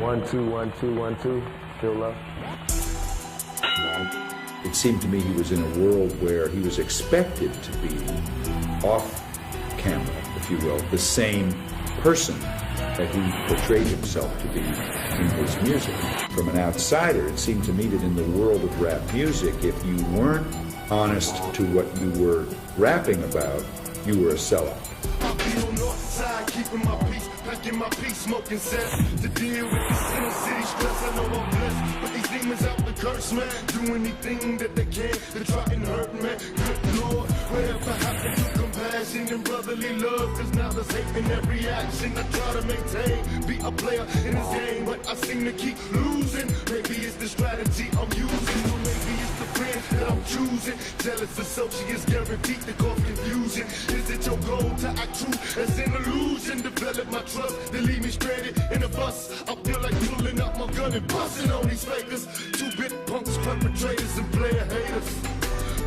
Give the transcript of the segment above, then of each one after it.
1 2 1 2 1 2. Still love. It seemed to me he was in a world where he was expected to be off camera, if you will, the same person that he portrayed himself to be in his music. From an outsider, it seemed to me that in the world of rap music, if you weren't honest to what you were rapping about, you were a sellout. I'll be on north side, keeping my peace, packing my peace, smoking cess. To deal with this inner city stress, I know I'm blessed. But these demons out the curse, man. Do anything that they can to try and hurt, man. Good Lord, whatever happened to compassion and brotherly love? Cause now there's hate in every action. I try to maintain, be a player in this game, but I seem to keep losing. Maybe it's the strategy I'm using, or maybe it's the friend that I'm choosing. Jealous associates guaranteed to cause confusion. Is it your goal to act true as an illusion? Develop my trust, they leave me stranded in a bus. I feel like pulling out my gun and busting on these fakers. 2-bit punks, perpetrators, and player haters.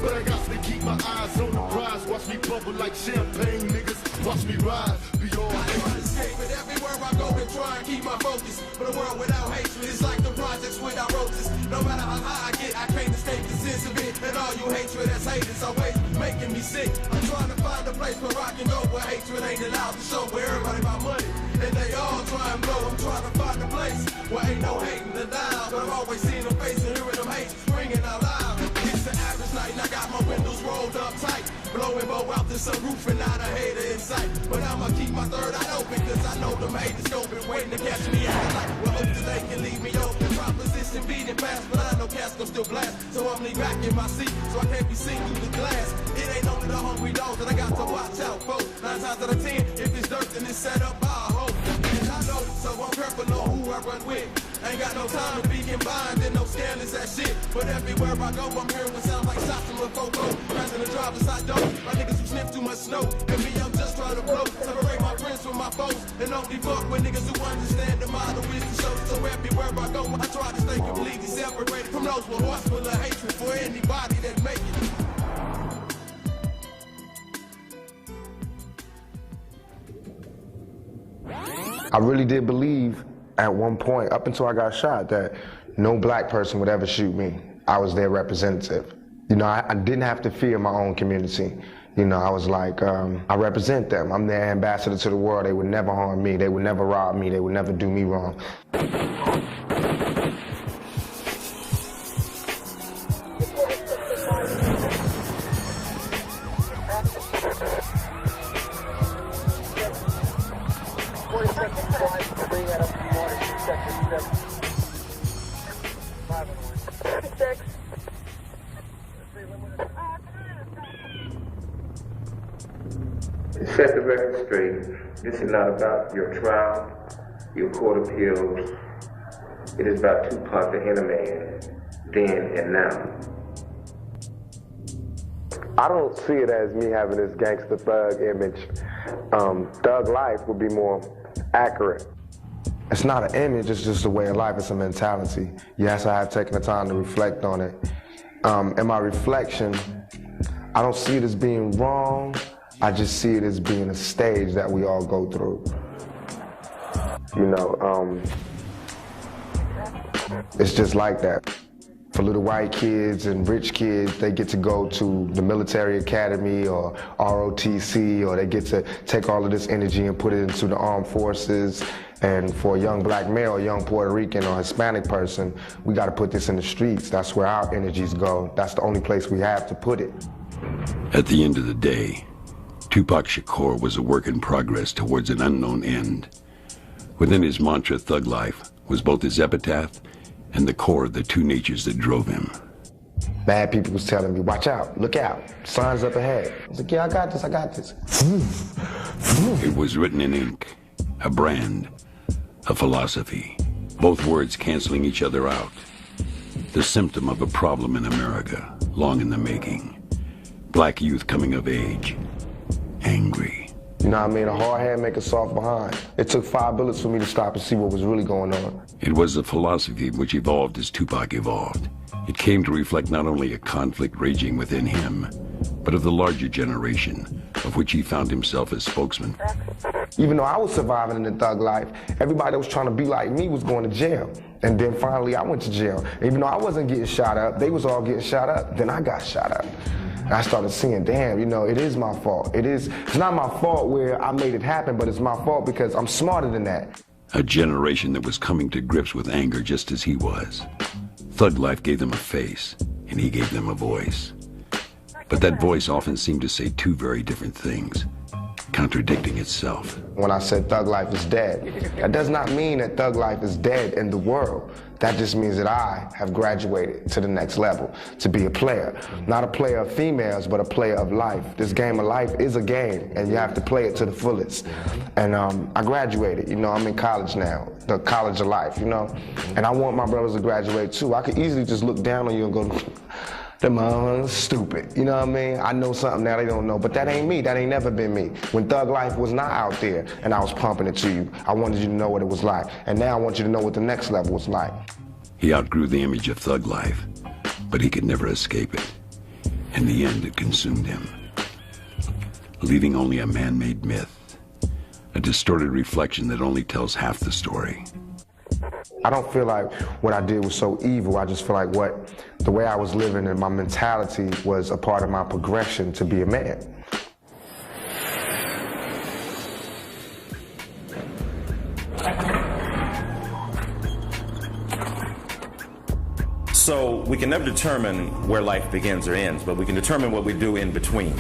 But I got to keep my eyes on the prize. Watch me bubble like champagne, niggas. Watch me rise, be all I try to escape it everywhere I go and try and keep my focus. But a world without hatred is like the projects without roses. No matter how high I get, I can't escape the sense of it. And all you hatred as haters always making me sick. I'm trying to find a place where I can go where hatred ain't allowed to show. Where everybody about money and they all try and blow. I'm trying to find a place where ain't no hating denial. But I'm always seeing them face and hearing them hate ringing out loud. It's the average night and I got my windows rolled up tight. Blowing bow out the sunroof and not a hater in sight. But I'ma keep my third eye open cause I know them haters scoping, waiting to catch me out. Like, well, hope that they can leave me open. Proposition beating past, but I know cats gon' still blast. So I'm lean back in my seat, so I can't be seen through the glass. It ain't only the hungry dogs that I got to watch out for. 9 times out of 10, if it's dirt then it's set up, I hope. And I know, so I'm careful on who I run with. Ain't got no time to be combined and no scandalous that shit. But everywhere I go, I'm hearing what sounds like shots from a Foco. Passing the driver's side door, my niggas who sniff too much snow. And me, I'm just trying to blow. Separate my friends from my foes. And only fuck with niggas who understand the model is to show. So everywhere I go, I try to stay completely separated from those with hearts full of hatred for anybody that make it. I really did believe at one point, up until I got shot, that no black person would ever shoot me. I was their representative. You know, I didn't have to fear my own community. You know, I was like, I represent them. I'm their ambassador to the world. They would never harm me. They would never rob me. They would never do me wrong. Set the record straight. This is not about your trial, your court appeals. It is about Tupac, the inner man, then and now. I don't see it as me having this gangster thug image. Thug life would be more accurate. It's not an image, it's just a way of life, it's a mentality. Yes, I have taken the time to reflect on it. And my reflection, I don't see it as being wrong, I just see it as being a stage that we all go through. You know, it's just like that. For little white kids and rich kids, they get to go to the military academy or ROTC, or they get to take all of this energy and put it into the armed forces. And for a young black male, a young Puerto Rican or Hispanic person, we got to put this in the streets. That's where our energies go. That's the only place we have to put it. At the end of the day, Tupac Shakur was a work in progress towards an unknown end. Within his mantra, Thug Life, was both his epitaph and the core of the two natures that drove him. Bad people was telling me, watch out, look out, signs up ahead. I was like, yeah, I got this, I got this. It was written in ink, a brand, a philosophy, both words canceling each other out. The symptom of a problem in America, long in the making. Black youth coming of age, angry. You know what I mean? A hard hand make a soft behind. It took 5 bullets for me to stop and see what was really going on. It was a philosophy which evolved as Tupac evolved. It came to reflect not only a conflict raging within him, but of the larger generation, of which he found himself as spokesman. Even though I was surviving in the thug life, everybody that was trying to be like me was going to jail. And then finally I went to jail. Even though I wasn't getting shot up, they was all getting shot up. Then I got shot up. And I started seeing, damn, you know, it is my fault. It's not my fault where I made it happen, but it's my fault because I'm smarter than that. A generation that was coming to grips with anger just as he was. Thug life gave them a face, and he gave them a voice. But that voice often seemed to say two very different things, contradicting itself. When I said thug life is dead, that does not mean that thug life is dead in the world. That just means that I have graduated to the next level, to be a player. Not a player of females, but a player of life. This game of life is a game, and you have to play it to the fullest. And I graduated, you know, I'm in college now, the college of life, you know? And I want my brothers to graduate too. I could easily just look down on you and go, them motherfuckers stupid, you know what I mean? I know something now they don't know, but that ain't me, that ain't never been me. When thug life was not out there and I was pumping it to you, I wanted you to know what it was like. And now I want you to know what the next level was like. He outgrew the image of thug life, but he could never escape it. In the end, it consumed him, leaving only a man-made myth, a distorted reflection that only tells half the story. I don't feel like what I did was so evil. I just feel like the way I was living and my mentality was a part of my progression to be a man. So we can never determine where life begins or ends, but we can determine what we do in between.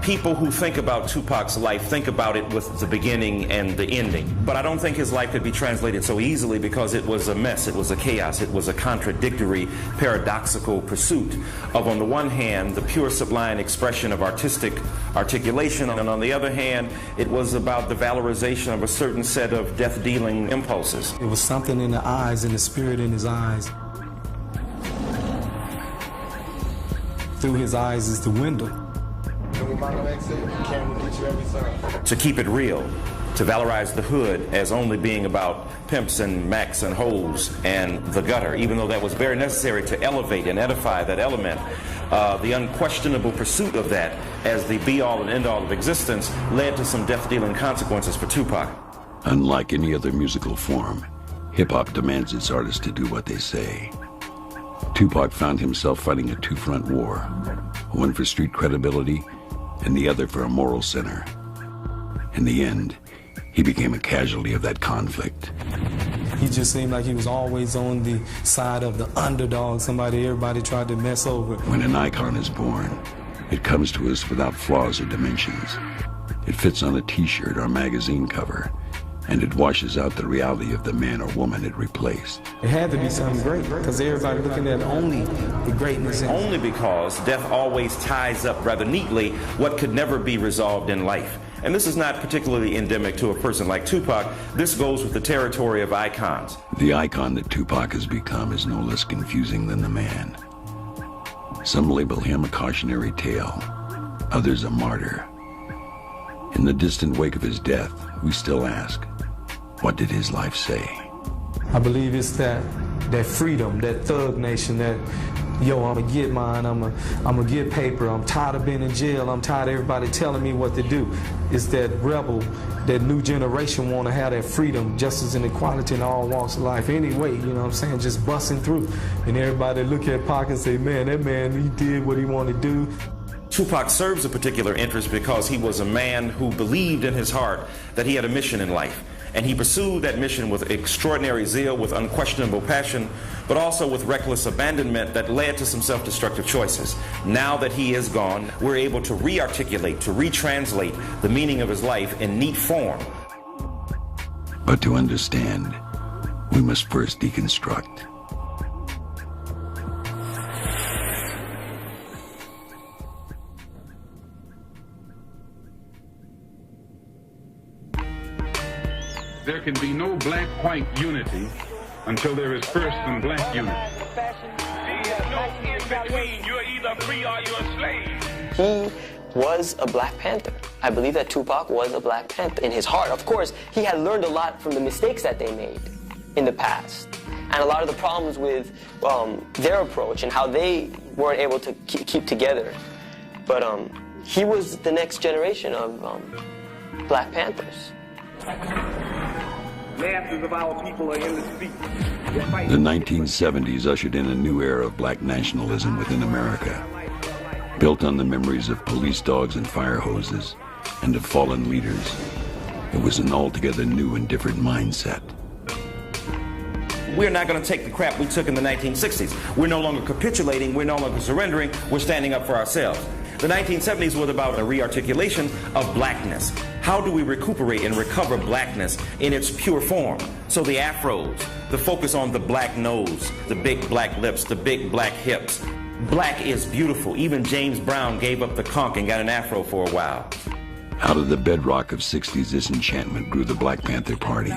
People who think about Tupac's life think about it with the beginning and the ending. But I don't think his life could be translated so easily because it was a mess, it was a chaos, it was a contradictory, paradoxical pursuit of, on the one hand, the pure sublime expression of artistic articulation, and on the other hand, it was about the valorization of a certain set of death-dealing impulses. It was something in the eyes, in the spirit in his eyes. Through his eyes is the window. To keep it real, to valorize the hood as only being about pimps and macs and hoes and the gutter, even though that was very necessary to elevate and edify that element, the unquestionable pursuit of that as the be-all and end-all of existence led to some death-dealing consequences for Tupac. Unlike any other musical form, hip-hop demands its artists to do what they say. Tupac found himself fighting a two-front war, one for street credibility and the other for a moral center. In the end, he became a casualty of that conflict. He just seemed like he was always on the side of the underdog, somebody everybody tried to mess over. When an icon is born, it comes to us without flaws or dimensions. It fits on a t-shirt or magazine cover, and it washes out the reality of the man or woman it replaced. It had to be something great, because everybody looking at only the greatness. Only because death always ties up rather neatly what could never be resolved in life. And this is not particularly endemic to a person like Tupac. This goes with the territory of icons. The icon that Tupac has become is no less confusing than the man. Some label him a cautionary tale, others a martyr. In the distant wake of his death, we still ask, what did his life say? I believe it's that freedom, that thug nation, that, yo, I'm gonna get mine, I'm gonna get paper, I'm tired of being in jail, I'm tired of everybody telling me what to do. It's that rebel, that new generation want to have that freedom, justice and equality in all walks of life. Anyway, you know what I'm saying, just busting through. And everybody look at Pac and say, man, that man, he did what he wanted to do. Tupac serves a particular interest because he was a man who believed in his heart that he had a mission in life. And he pursued that mission with extraordinary zeal, with unquestionable passion, but also with reckless abandonment that led to some self-destructive choices. Now that he is gone, we're able to re-articulate, to retranslate the meaning of his life in neat form. But to understand, we must first deconstruct. There can be no black-white unity until there is first some black unity. No in between. You're either free or you're a slave. He was a Black Panther. I believe that Tupac was a Black Panther. In his heart, of course, he had learned a lot from the mistakes that they made in the past. And a lot of the problems with their approach and how they weren't able to keep together. But he was the next generation of Black Panthers. Masses of our people are in the streets. The 1970s ushered in a new era of black nationalism within America, built on the memories of police dogs and fire hoses and of fallen leaders. It was an altogether new and different mindset. We're not going to take the crap we took in the 1960s. We're no longer capitulating, we're no longer surrendering, we're standing up for ourselves. The 1970s was about a rearticulation of blackness. How do we recuperate and recover blackness in its pure form? So the afros, the focus on the black nose, the big black lips, the big black hips. Black is beautiful. Even James Brown gave up the conch and got an afro for a while. Out of the bedrock of 60s disenchantment grew the Black Panther Party.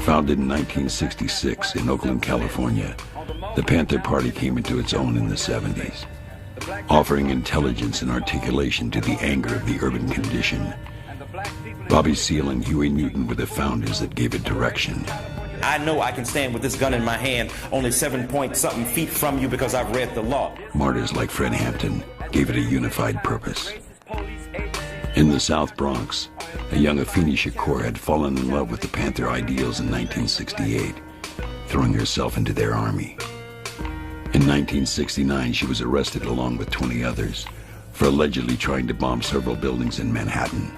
Founded in 1966 in Oakland, California, the Panther Party came into its own in the 70s, offering intelligence and articulation to the anger of the urban condition. Bobby Seale and Huey Newton were the founders that gave it direction. I know I can stand with this gun in my hand only 7-point-something feet from you because I've read the law. Martyrs like Fred Hampton gave it a unified purpose. In the South Bronx, a young Afeni Shakur had fallen in love with the Panther ideals in 1968, throwing herself into their army. In 1969, she was arrested along with 20 others for allegedly trying to bomb several buildings in Manhattan.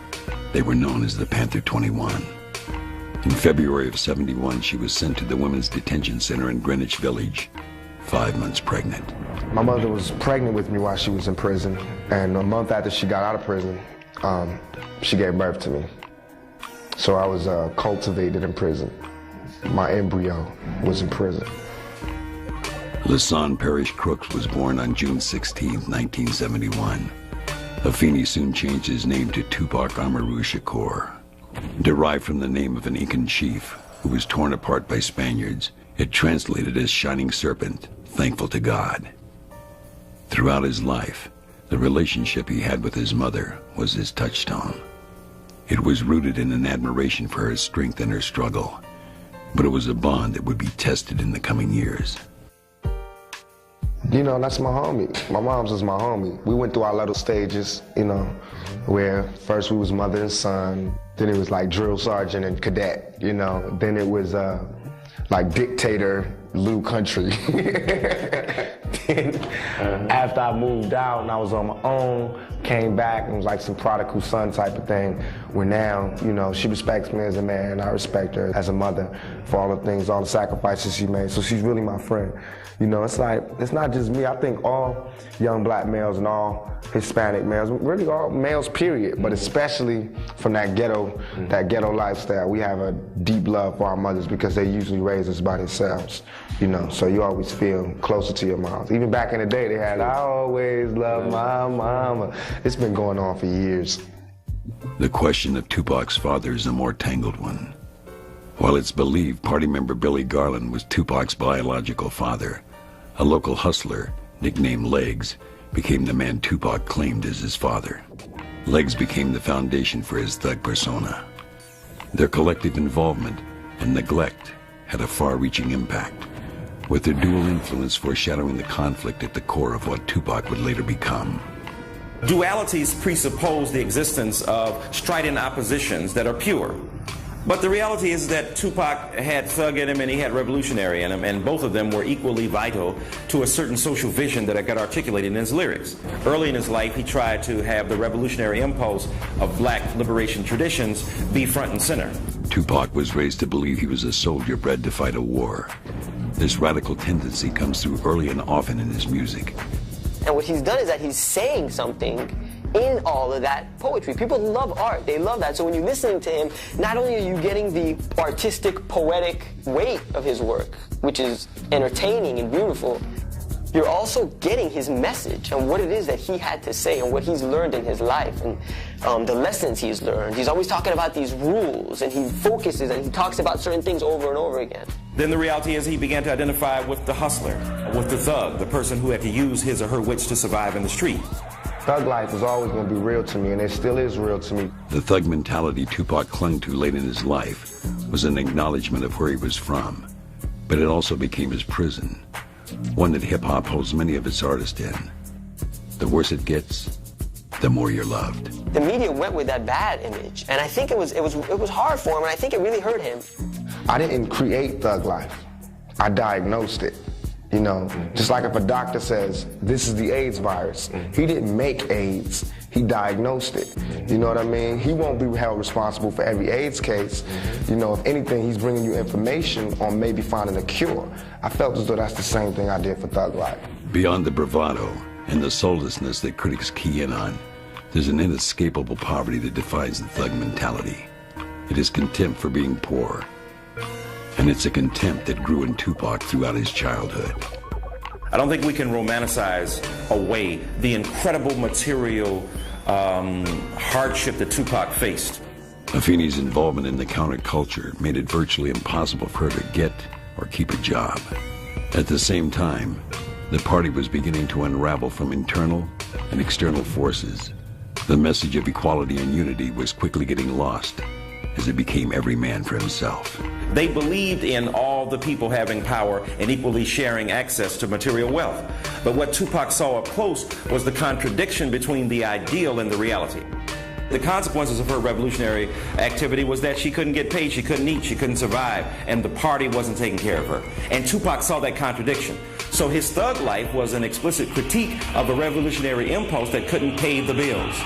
They were known as the Panther 21. In February of '71, she was sent to the Women's Detention Center in Greenwich Village, 5 months pregnant. My mother was pregnant with me while she was in prison, and a month after she got out of prison, she gave birth to me. So I was cultivated in prison. My embryo was in prison. Lasan Parrish Crooks was born on June 16, 1971. Afeni soon changed his name to Tupac Amaru Shakur. Derived from the name of an Incan chief who was torn apart by Spaniards, it translated as Shining Serpent, thankful to God. Throughout his life, the relationship he had with his mother was his touchstone. It was rooted in an admiration for her strength and her struggle, but it was a bond that would be tested in the coming years. You know, that's my homie. My mom's was my homie. We went through our little stages, you know, where first we was mother and son, then it was like drill sergeant and cadet, you know, then it was like dictator, Lou Country. Then after I moved out and I was on my own, came back and was like some prodigal son type of thing, where now, you know, she respects me as a man, I respect her as a mother for all the things, all the sacrifices she made, so she's really my friend. You know, it's like, it's not just me. I think all young black males and all Hispanic males, really all males period, but especially from that ghetto lifestyle, we have a deep love for our mothers because they usually raise us by themselves, you know, so you always feel closer to your moms. Even back in the day, they had, I always love my mama. It's been going on for years. The question of Tupac's father is a more tangled one. While it's believed party member Billy Garland was Tupac's biological father, a local hustler, nicknamed Legs, became the man Tupac claimed as his father. Legs became the foundation for his thug persona. Their collective involvement and neglect had a far-reaching impact, with their dual influence foreshadowing the conflict at the core of what Tupac would later become. Dualities presuppose the existence of strident oppositions that are pure. But the reality is that Tupac had thug in him and he had revolutionary in him, and both of them were equally vital to a certain social vision that got articulated in his lyrics. Early in his life, he tried to have the revolutionary impulse of black liberation traditions be front and center. Tupac was raised to believe he was a soldier bred to fight a war. This radical tendency comes through early and often in his music. And what he's done is that he's saying something in all of that poetry. People love art, they love that. So when you're listening to him, not only are you getting the artistic, poetic weight of his work, which is entertaining and beautiful, you're also getting his message and what it is that he had to say and what he's learned in his life and the lessons he's learned. He's always talking about these rules, and he focuses and he talks about certain things over and over again. Then the reality is he began to identify with the hustler, with the thug, the person who had to use his or her wits to survive in the street. Thug life is always going to be real to me, and it still is real to me. The thug mentality Tupac clung to late in his life was an acknowledgement of where he was from, but it also became his prison, one that hip-hop holds many of its artists in. The worse it gets, the more you're loved. The media went with that bad image, and I think it was hard for him, and I think it really hurt him. I didn't create Thug Life. I diagnosed it. You know, just like if a doctor says, this is the AIDS virus, he didn't make AIDS, he diagnosed it. You know what I mean? He won't be held responsible for every AIDS case. You know, if anything, he's bringing you information on maybe finding a cure. I felt as though that's the same thing I did for Thug Life. Beyond the bravado and the soullessness that critics key in on, there's an inescapable poverty that defines the thug mentality. It is contempt for being poor. And it's a contempt that grew in Tupac throughout his childhood. I don't think we can romanticize away the incredible material hardship that Tupac faced. Afeni's involvement in the counterculture made it virtually impossible for her to get or keep a job. At the same time, the party was beginning to unravel from internal and external forces. The message of equality and unity was quickly getting lost as it became every man for himself. They believed in all the people having power and equally sharing access to material wealth. But what Tupac saw up close was the contradiction between the ideal and the reality. The consequences of her revolutionary activity was that she couldn't get paid, she couldn't eat, she couldn't survive, and the party wasn't taking care of her. And Tupac saw that contradiction. So his Thug Life was an explicit critique of a revolutionary impulse that couldn't pay the bills.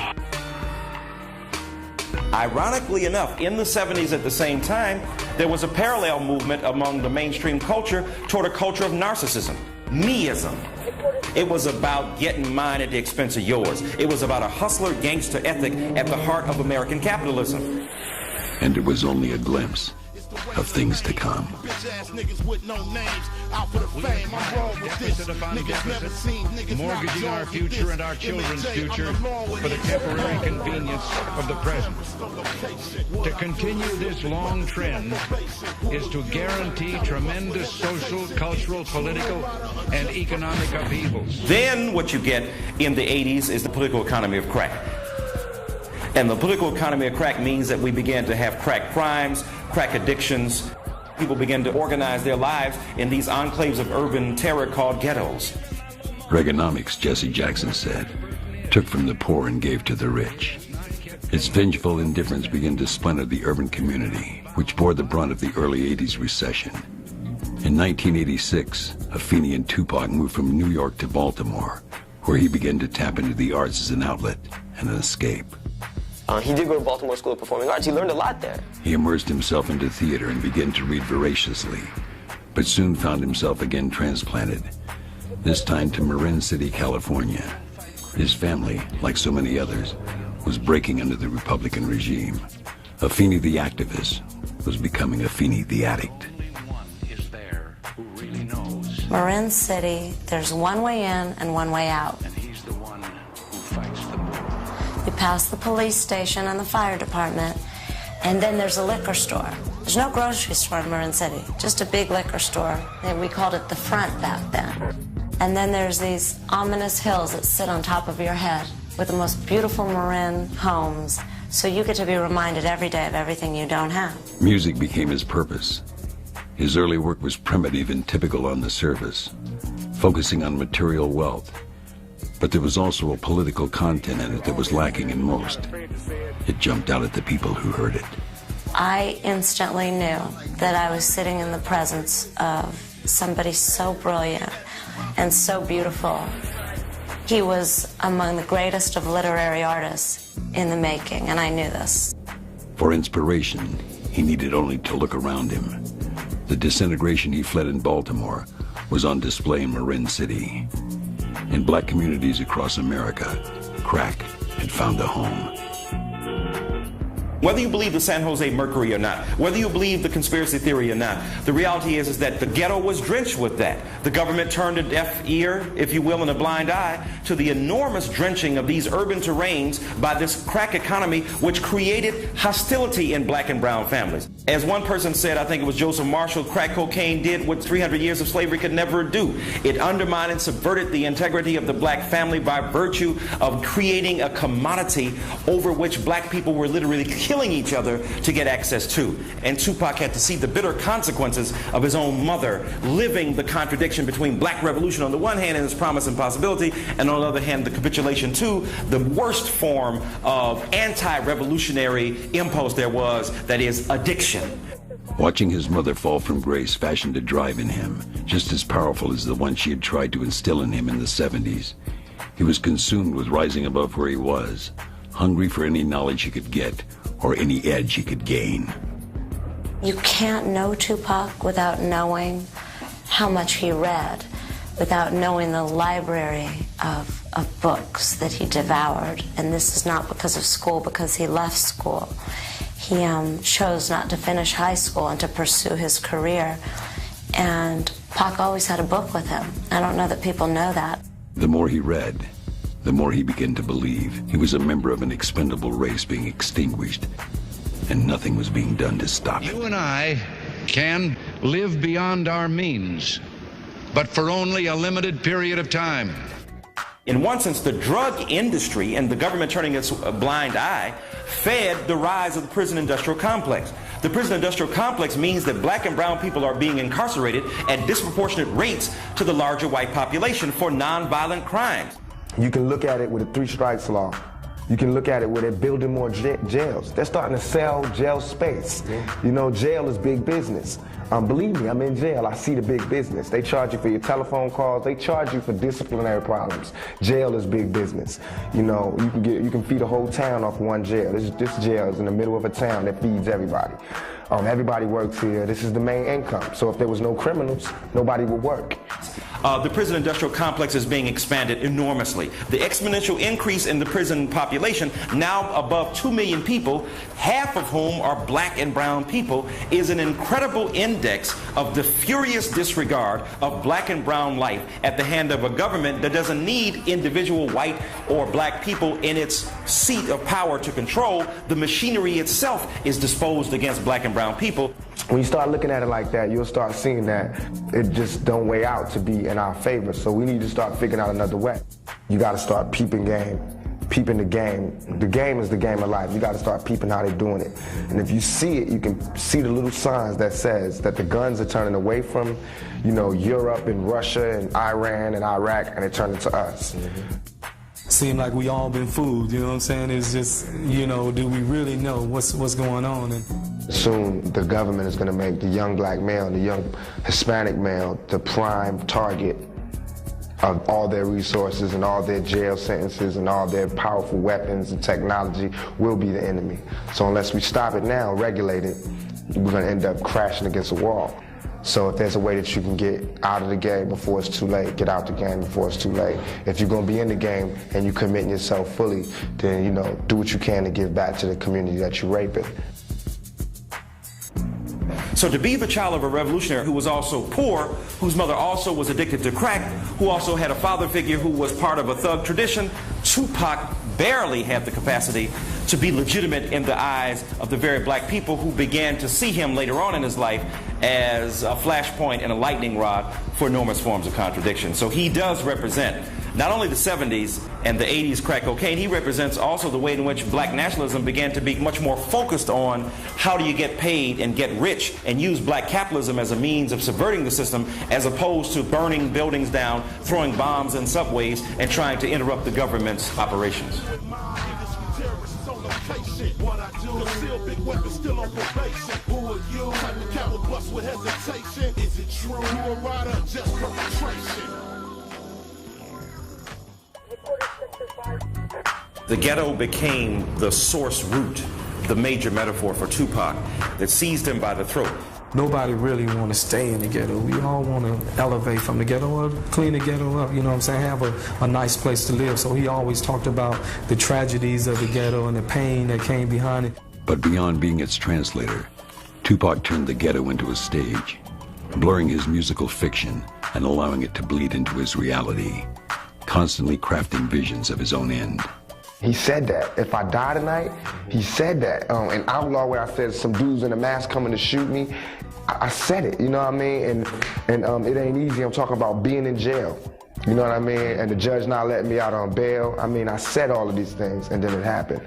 Ironically enough, in the 70s at the same time, there was a parallel movement among the mainstream culture toward a culture of narcissism, meism. It was about getting mine at the expense of yours. It was about a hustler gangster ethic at the heart of American capitalism. And it was only a glimpse of things to come. Deficit upon deficit, mortgaging our future and our children's future for the temporary convenience of the present. To continue this long trend is to guarantee tremendous social, cultural, political, and economic upheavals. Then what you get in the 80s is the political economy of crack. And the political economy of crack means that we began to have crack crimes, crack addictions. People began to organize their lives in these enclaves of urban terror called ghettos. Reaganomics, Jesse Jackson said, took from the poor and gave to the rich. Its vengeful indifference began to splinter the urban community, which bore the brunt of the early 80s recession. In 1986, Afeni and Tupac moved from New York to Baltimore, where he began to tap into the arts as an outlet and an escape. He did go to Baltimore School of Performing Arts. He learned a lot there. He immersed himself into theater and began to read voraciously, but soon found himself again transplanted, this time to Marin City, California. His family, like so many others, was breaking under the Republican regime. Afeni the activist was becoming Afeni the addict. Marin City, there's one way in and one way out. You pass the police station and the fire department, and then there's a liquor store. There's no grocery store in Marin City, just a big liquor store. We called it the Front back then. And then there's these ominous hills that sit on top of your head with the most beautiful Marin homes, so you get to be reminded every day of everything you don't have. Music became his purpose. His early work was primitive and typical on the surface, focusing on material wealth. But there was also a political content in it that was lacking in most. It jumped out at the people who heard it. I instantly knew that I was sitting in the presence of somebody so brilliant and so beautiful. He was among the greatest of literary artists in the making, and I knew this. For inspiration, he needed only to look around him. The disintegration he fled in Baltimore was on display in Marin City. In black communities across America, crack had found a home. Whether you believe the San Jose Mercury or not, whether you believe the conspiracy theory or not, the reality is that the ghetto was drenched with that. The government turned a deaf ear, if you will, and a blind eye to the enormous drenching of these urban terrains by this crack economy, which created hostility in black and brown families. As one person said, I think it was Joseph Marshall, crack cocaine did what 300 years of slavery could never do. It undermined and subverted the integrity of the black family by virtue of creating a commodity over which black people were literally killing each other to get access to. And Tupac had to see the bitter consequences of his own mother living the contradiction between black revolution on the one hand and its promise and possibility, and on the other hand, the capitulation to the worst form of anti-revolutionary impulse there was, that is addiction. Watching his mother fall from grace fashioned a drive in him, just as powerful as the one she had tried to instill in him in the 70s. He was consumed with rising above where he was, hungry for any knowledge he could get or any edge he could gain. You can't know Tupac without knowing how much he read, without knowing the library of books that he devoured. And this is not because of school, because he left school. He chose not to finish high school and to pursue his career. And Pac always had a book with him. I don't know that people know that. The more he read, the more he began to believe he was a member of an expendable race being extinguished, and nothing was being done to stop it. You and I can live beyond our means, but for only a limited period of time. In one sense, the drug industry and the government turning its blind eye fed the rise of the prison industrial complex. The prison industrial complex means that black and brown people are being incarcerated at disproportionate rates to the larger white population for nonviolent crimes. You can look at it with a 3 strikes law. You can look at it where they're building more jails. They're starting to sell jail space. You know, jail is big business. Believe me, I'm in jail. I see the big business. They charge you for your telephone calls. They charge you for disciplinary problems. Jail is big business. You know, you can feed a whole town off one jail. This jail is in the middle of a town that feeds everybody. Everybody works here. This is the main income. So if there was no criminals, nobody would work. The prison industrial complex is being expanded enormously. The exponential increase in the prison population, now above 2 million people, half of whom are black and brown people, is an incredible index of the furious disregard of black and brown life at the hand of a government that doesn't need individual white or black people in its seat of power to control. The machinery itself is disposed against black and brown people. When you start looking at it like that, you'll start seeing that it just don't weigh out to be in our favor. So we need to start figuring out another way. You got to start peeping the game. The game is the game of life. You got to start peeping how they're doing it. And if you see it, you can see the little signs that says that the guns are turning away from, you know, Europe and Russia and Iran and Iraq, and they're turning to us. Seem like we all been fooled, you know what I'm saying? It's just, you know, do we really know what's going on? And soon the government is going to make the young black male and the young Hispanic male the prime target of all their resources, and all their jail sentences and all their powerful weapons and technology will be the enemy. So unless we stop it now, regulate it, we're going to end up crashing against a wall. So if there's a way that you can get out of the game before it's too late, get out the game before it's too late. If you're going to be in the game and you commit yourself fully, then, you know, do what you can to give back to the community that you're raping. So to be the child of a revolutionary who was also poor, whose mother also was addicted to crack, who also had a father figure who was part of a thug tradition, Tupac barely had the capacity to be legitimate in the eyes of the very black people who began to see him later on in his life as a flashpoint and a lightning rod for enormous forms of contradiction. So he does represent not only the 70s and the 80s crack cocaine, he represents also the way in which black nationalism began to be much more focused on how do you get paid and get rich, and use black capitalism as a means of subverting the system, as opposed to burning buildings down, throwing bombs in subways, and trying to interrupt the government's operations. What I do, conceal big weapons still on probation. Who are you? Type of cat will bust with hesitation. Is it true? You a rider? Just perpetration. The ghetto became the source root, the major metaphor for Tupac that seized him by the throat. Nobody really want to stay in the ghetto. We all want to elevate from the ghetto or clean the ghetto up, you know what I'm saying, have a nice place to live. So he always talked about the tragedies of the ghetto and the pain that came behind it. But beyond being its translator, Tupac turned the ghetto into a stage, blurring his musical fiction and allowing it to bleed into his reality, constantly crafting visions of his own end. He said that. If I die tonight, he said that. In Outlaw, where I said some dudes in a mask coming to shoot me, I said it, you know what I mean? And it ain't easy. I'm talking about being in jail. You know what I mean? And the judge not letting me out on bail. I mean, I said all of these things, and then it happened.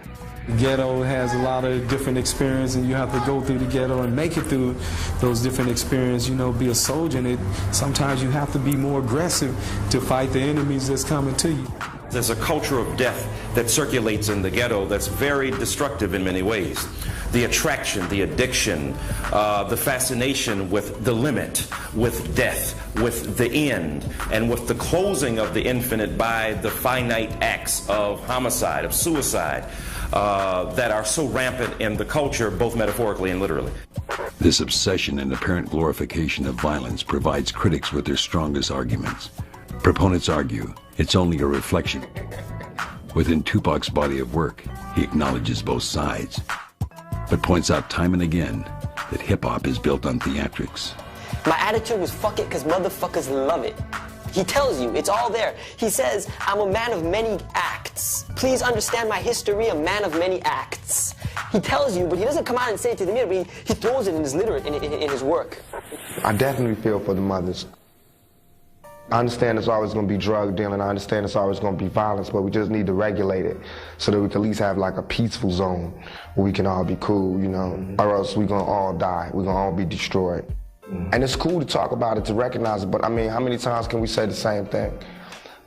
Ghetto has a lot of different experience, and you have to go through the ghetto and make it through those different experiences, you know, be a soldier. And sometimes you have to be more aggressive to fight the enemies that's coming to you. There's a culture of death that circulates in the ghetto that's very destructive in many ways. The attraction, the addiction, the fascination with the limit, with death, with the end, and with the closing of the infinite by the finite acts of homicide, of suicide, that are so rampant in the culture, both metaphorically and literally. This obsession and apparent glorification of violence provides critics with their strongest arguments. Proponents argue it's only a reflection. Within Tupac's body of work, he acknowledges both sides, but points out time and again that hip-hop is built on theatrics. My attitude was fuck it because motherfuckers love it. He tells you, it's all there. He says, I'm a man of many acts. Please understand my history, a man of many acts. He tells you, but he doesn't come out and say it to the mirror, but he throws it in his in his work. I definitely feel for the mothers. I understand it's always going to be drug dealing. I understand it's always going to be violence, but we just need to regulate it so that we can at least have like a peaceful zone where we can all be cool, you know, or else we're going to all die. We're going to all be destroyed. And it's cool to talk about it, to recognize it, but I mean, how many times can we say the same thing?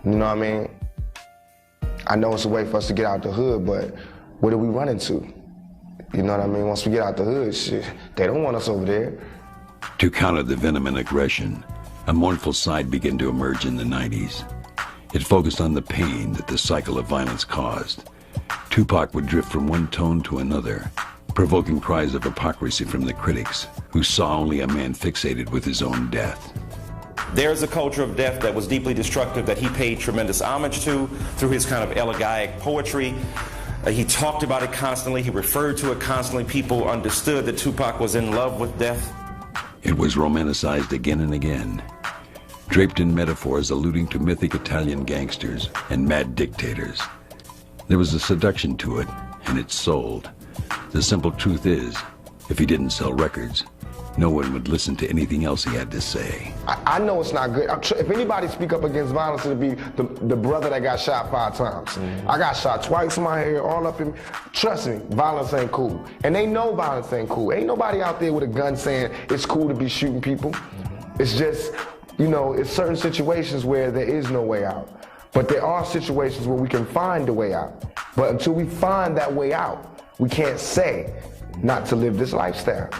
You know what I mean? I know it's a way for us to get out the hood, but where do we run into? You know what I mean? Once we get out the hood, shit, they don't want us over there. To counter the venom and aggression, a mournful side began to emerge in the 90s. It focused on the pain that the cycle of violence caused. Tupac would drift from one tone to another, provoking cries of hypocrisy from the critics, who saw only a man fixated with his own death. There's a culture of death that was deeply destructive that he paid tremendous homage to through his kind of elegiac poetry. He talked about it constantly. He referred to it constantly. People understood that Tupac was in love with death. It was romanticized again and again, draped in metaphors alluding to mythic Italian gangsters and mad dictators. There was a seduction to it, and it sold. The simple truth is, if he didn't sell records, no one would listen to anything else he had to say. I know it's not good. If anybody speak up against violence, it'll be the brother that got shot 5 times. I got shot twice in my hair, all up in. Trust me, violence ain't cool. And they know violence ain't cool. Ain't nobody out there with a gun saying it's cool to be shooting people. It's just, you know, it's certain situations where there is no way out. But there are situations where we can find a way out. But until we find that way out, we can't say not to live this lifestyle.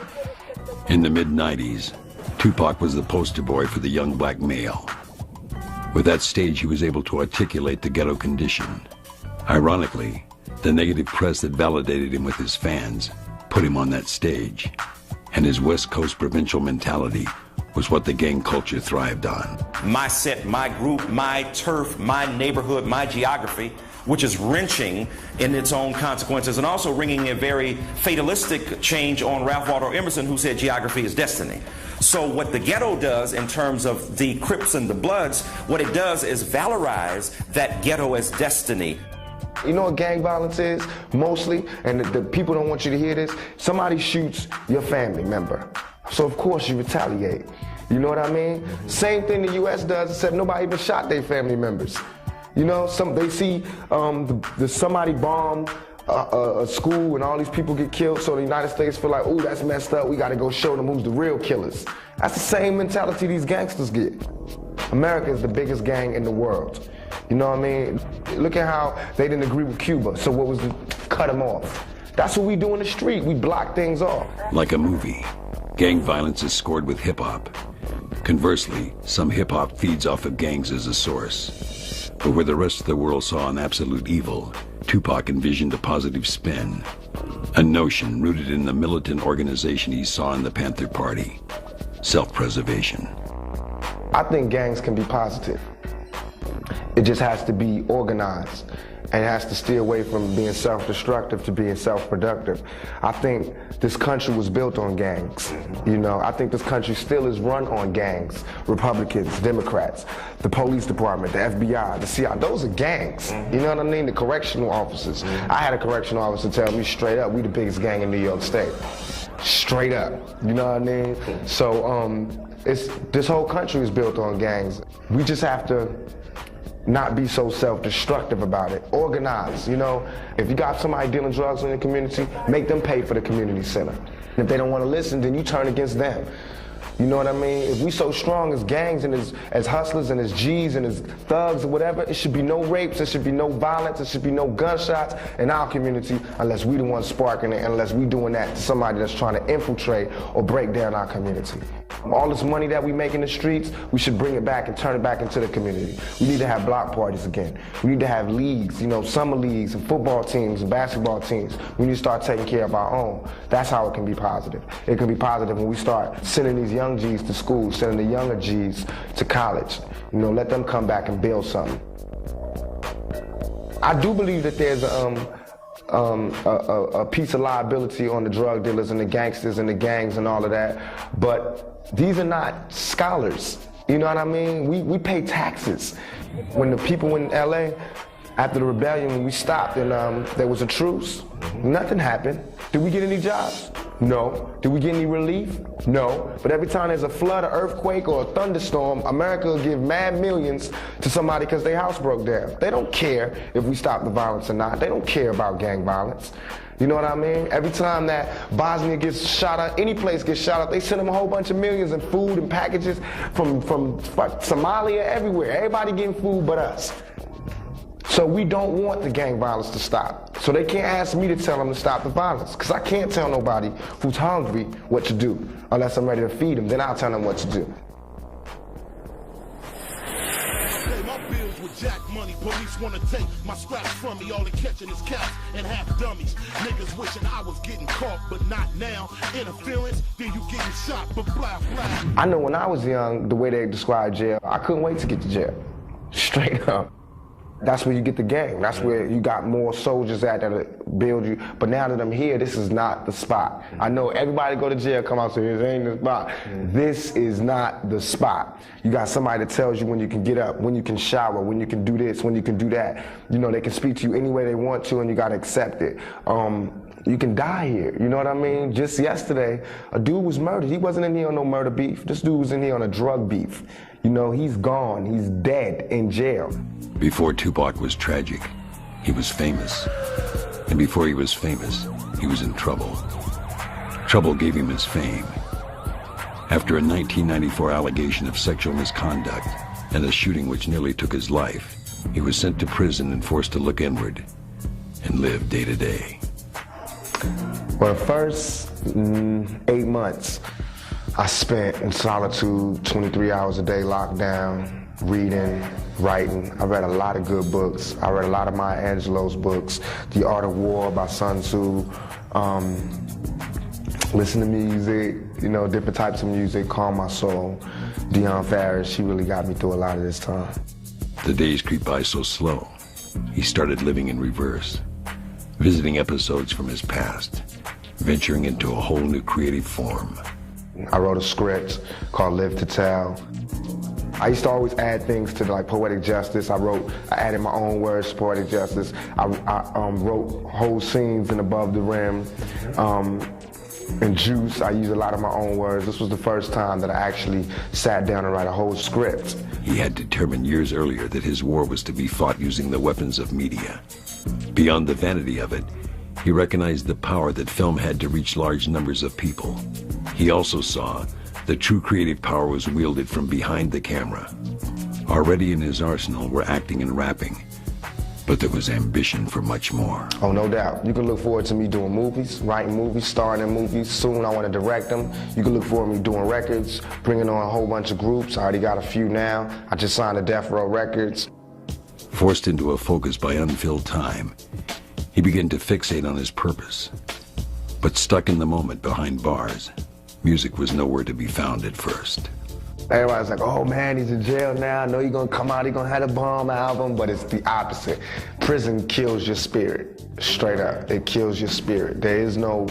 In the mid-90s, Tupac was the poster boy for the young black male. With that stage, he was able to articulate the ghetto condition. Ironically, the negative press that validated him with his fans put him on that stage, and his West Coast provincial mentality was what the gang culture thrived on. My set, my group, my turf, my neighborhood, my geography, which is wrenching in its own consequences, and also ringing a very fatalistic change on Ralph Waldo Emerson, who said geography is destiny. So what the ghetto does in terms of the Crips and the Bloods, what it does is valorize that ghetto as destiny. You know what gang violence is, mostly, and the people don't want you to hear this? Somebody shoots your family member, so of course you retaliate. You know what I mean? Same thing the U.S. does, except nobody even shot their family members. You know, they see somebody bomb a school and all these people get killed, so the United States feel like, ooh, that's messed up, we gotta go show them who's the real killers. That's the same mentality these gangsters get. America is the biggest gang in the world. You know what I mean? Look at how they didn't agree with Cuba, so what was to cut them off? That's what we do in the street, we block things off. Like a movie, gang violence is scored with hip-hop. Conversely, some hip-hop feeds off of gangs as a source. But where the rest of the world saw an absolute evil, Tupac envisioned a positive spin. A notion rooted in the militant organization he saw in the Panther Party. Self-preservation. I think gangs can be positive. It just has to be organized. and has to steer away from being self-destructive to being self-productive. I think this country was built on gangs. You know, I think this country still is run on gangs. Republicans, Democrats, the police department, the FBI, the CIA, those are gangs. You know what I mean? The correctional officers. I had a correctional officer tell me straight up, we the biggest gang in New York State. Straight up, you know what I mean? So this whole country is built on gangs. We just have to not be so self-destructive about it. Organize, you know. If you got somebody dealing drugs in the community, make them pay for the community center. If they don't want to listen, then you turn against them. You know what I mean? If we so strong as gangs and as hustlers and as G's and as thugs or whatever, it should be no rapes, there should be no violence, there should be no gunshots in our community unless we the ones sparking it, unless we doing that to somebody that's trying to infiltrate or break down our community. All this money that we make in the streets, we should bring it back and turn it back into the community. We need to have block parties again. We need to have leagues, you know, summer leagues and football teams and basketball teams. We need to start taking care of our own. That's how it can be positive. It can be positive when we start sending these young G's to school, sending the younger G's to college. You know, let them come back and build something. I do believe that there's a piece of liability on the drug dealers and the gangsters and the gangs and all of that, but these are not scholars. You know what I mean? We pay taxes. When the people in LA, after the rebellion, when we stopped and there was a truce, nothing happened. Did we get any jobs? No. Did we get any relief? No. But every time there's a flood, an earthquake, or a thunderstorm, America will give mad millions to somebody because their house broke down. They don't care if we stop the violence or not. They don't care about gang violence. You know what I mean? Every time that Bosnia gets shot up, any place gets shot up, they send them a whole bunch of millions in food and packages from Somalia, everywhere. Everybody getting food but us. So we don't want the gang violence to stop. So they can't ask me to tell them to stop the violence, because I can't tell nobody who's hungry what to do unless I'm ready to feed them. Then I'll tell them what to do. Jack money, police wanna take my scraps from me. All they catching is cats and half dummies. Niggas wishing I was getting caught, but not now. Interference, then you getting shot, but blah, blah. I know when I was young, the way they described jail, I couldn't wait to get to jail. Straight up. That's where you get the gang. That's where you got more soldiers at that build you. But now that I'm here, this is not the spot. I know everybody go to jail, come out and say, this ain't the spot. This is not the spot. You got somebody that tells you when you can get up, when you can shower, when you can do this, when you can do that. You know, they can speak to you any way they want to, and you gotta accept it. You can die here, you know what I mean? Just yesterday, a dude was murdered. He wasn't in here on no murder beef. This dude was in here on a drug beef. You know, he's gone, he's dead in jail. Before Tupac was tragic, he was famous. And before he was famous, he was in trouble. Trouble gave him his fame. After a 1994 allegation of sexual misconduct and a shooting which nearly took his life, he was sent to prison and forced to look inward and live day to day. Well, the first 8 months, I spent in solitude, 23 hours a day locked down, reading, writing. I read a lot of good books. I read a lot of Maya Angelou's books, The Art of War by Sun Tzu, listen to music, you know, different types of music, calm my soul. Dionne Farris, she really got me through a lot of this time. The days creep by so slow, he started living in reverse, visiting episodes from his past, venturing into a whole new creative form. I wrote a script called Live to Tell. I used to always add things to like poetic justice. I added my own words to poetic justice. I wrote whole scenes in Above the Rim. In Juice, I used a lot of my own words. This was the first time that I actually sat down and write a whole script. He had determined years earlier that his war was to be fought using the weapons of media. Beyond the vanity of it, he recognized the power that film had to reach large numbers of people. He also saw that true creative power was wielded from behind the camera. Already in his arsenal were acting and rapping, but there was ambition for much more. Oh, no doubt. You can look forward to me doing movies, writing movies, starring in movies. Soon I want to direct them. You can look forward to me doing records, bringing on a whole bunch of groups. I already got a few now. I just signed to Death Row Records. Forced into a focus by unfilled time, he began to fixate on his purpose. But stuck in the moment behind bars, music was nowhere to be found at first. Everybody's like, oh man, he's in jail now. I know he's gonna come out, he's gonna have a bomb album, but it's the opposite. prison kills your spirit, straight up. It kills your spirit. There is no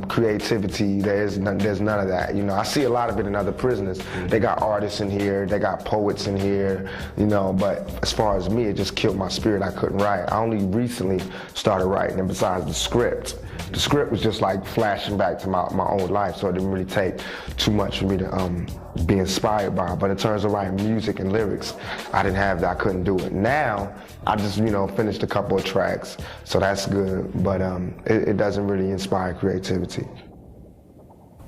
creativity. There's none of that. You know, I see a lot of it in other prisoners. They got artists in here, they got poets in here, you know, but as far as me, it just killed my spirit. I couldn't write. I only recently started writing, and besides the script was just like flashing back to my old life, so it didn't really take too much for me to be inspired by. But in terms of writing music and lyrics, I didn't have that. I couldn't do it. Now, I just, you know, finished a couple of tracks, so that's good, but it doesn't really inspire creativity.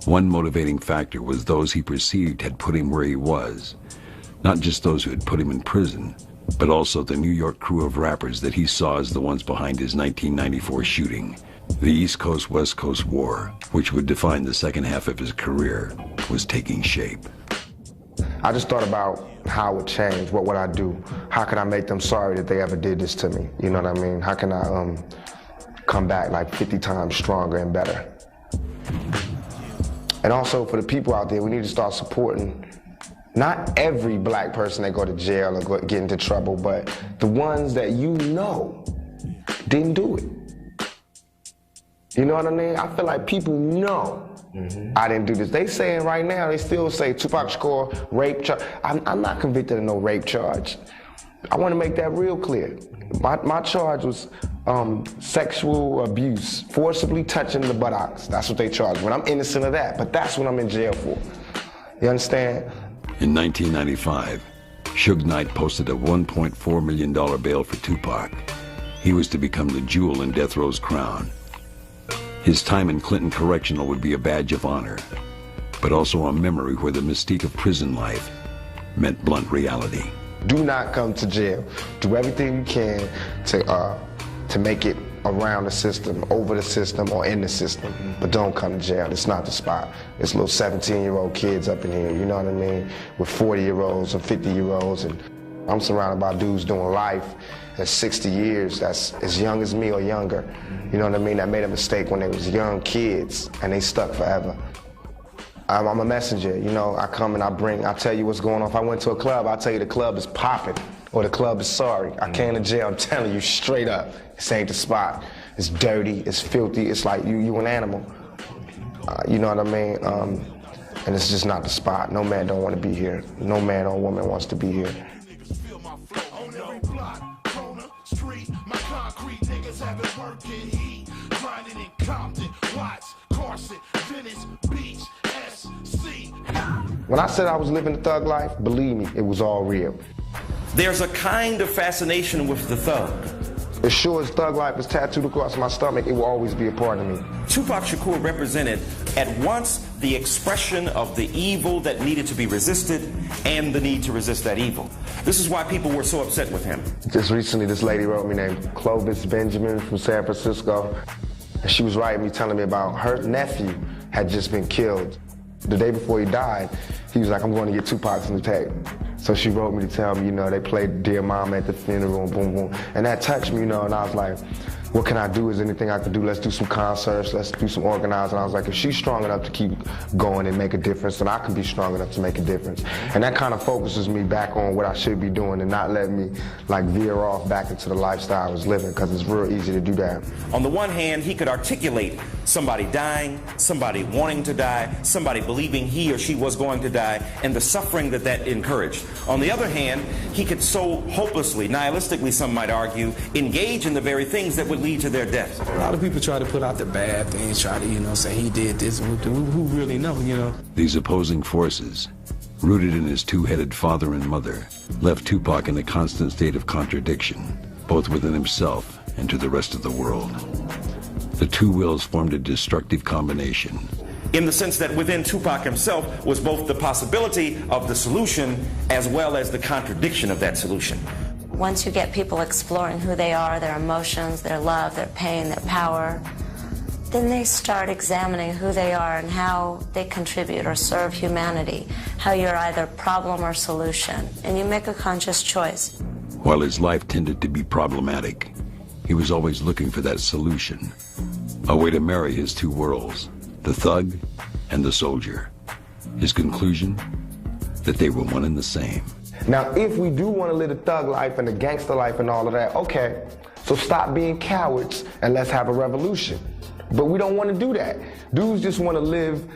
One motivating factor was those he perceived had put him where he was. Not just those who had put him in prison, but also the New York crew of rappers that he saw as the ones behind his 1994 shooting. The East Coast-West Coast War, which would define the second half of his career, was taking shape. I just thought about how it would change. What would I do? How can I make them sorry that they ever did this to me? You know what I mean? How can I come back like 50 times stronger and better? And also for the people out there, we need to start supporting not every black person that go to jail or get into trouble, but the ones that you know didn't do it. You know what I mean? I feel like people know I didn't do this. They saying right now, they still say Tupac Shakur rape charge. I'm not convicted of no rape charge. I want to make that real clear. My charge was sexual abuse, forcibly touching the buttocks. That's what they charged me. I'm innocent of that, but that's what I'm in jail for. You understand? In 1995, Suge Knight posted a $1.4 million bail for Tupac. He was to become the jewel in Death Row's crown. His time in Clinton Correctional would be a badge of honor, but also a memory where the mystique of prison life meant blunt reality. Do not come to jail. Do everything you can to make it around the system, over the system, or in the system. But don't come to jail. It's not the spot. It's little 17-year-old kids up in here, you know what I mean? With 40-year-olds and 50-year-olds, and I'm surrounded by dudes doing life that's 60 years, that's as young as me or younger. You know what I mean? That made a mistake when they was young kids, and they stuck forever. I'm a messenger, you know, I come and I tell you what's going on. If I went to a club, I'll tell you the club is popping, or the club is sorry. I came to jail, I'm telling you straight up, this ain't the spot. It's dirty, it's filthy, it's like you an animal. You know what I mean? And it's just not the spot. No man don't want to be here. No man or woman wants to be here. When I said I was living the thug life, believe me, it was all real. There's a kind of fascination with the thug. As sure as thug life is tattooed across my stomach, it will always be a part of me. Tupac Shakur represented at once the expression of the evil that needed to be resisted and the need to resist that evil. This is why people were so upset with him. Just recently, this lady wrote me named Clovis Benjamin from San Francisco. And she was writing me, telling me about her nephew had just been killed. The day before he died, he was like, I'm going to get Tupac's new tape. So she wrote me to tell me, you know, they played Dear Mama at the funeral, boom, boom. And that touched me, you know, and I was like, what can I do? Is there anything I can do? Let's do some concerts, let's do some organizing. I was like, if she's strong enough to keep going and make a difference, then I can be strong enough to make a difference. And that kind of focuses me back on what I should be doing and not let me like veer off back into the lifestyle I was living, because it's real easy to do that. On the one hand, he could articulate somebody dying, somebody wanting to die, somebody believing he or she was going to die, and the suffering that that encouraged. On the other hand, he could so hopelessly, nihilistically, some might argue, engage in the very things that would lead to their death. A lot of people try to put out the bad things, try to, you know, say he did this. Who really know, you know? These opposing forces, rooted in his two-headed father and mother, left Tupac in a constant state of contradiction, both within himself and to the rest of the world. The two wills formed a destructive combination. In the sense that within Tupac himself was both the possibility of the solution as well as the contradiction of that solution. Once you get people exploring who they are, their emotions, their love, their pain, their power, then they start examining who they are and how they contribute or serve humanity, how you're either problem or solution, and you make a conscious choice. While his life tended to be problematic, he was always looking for that solution, a way to marry his two worlds, the thug and the soldier. His conclusion? That they were one and the same. Now, if we do want to live the thug life and the gangster life and all of that, okay, so stop being cowards and let's have a revolution. But we don't want to do that. Dudes just want to live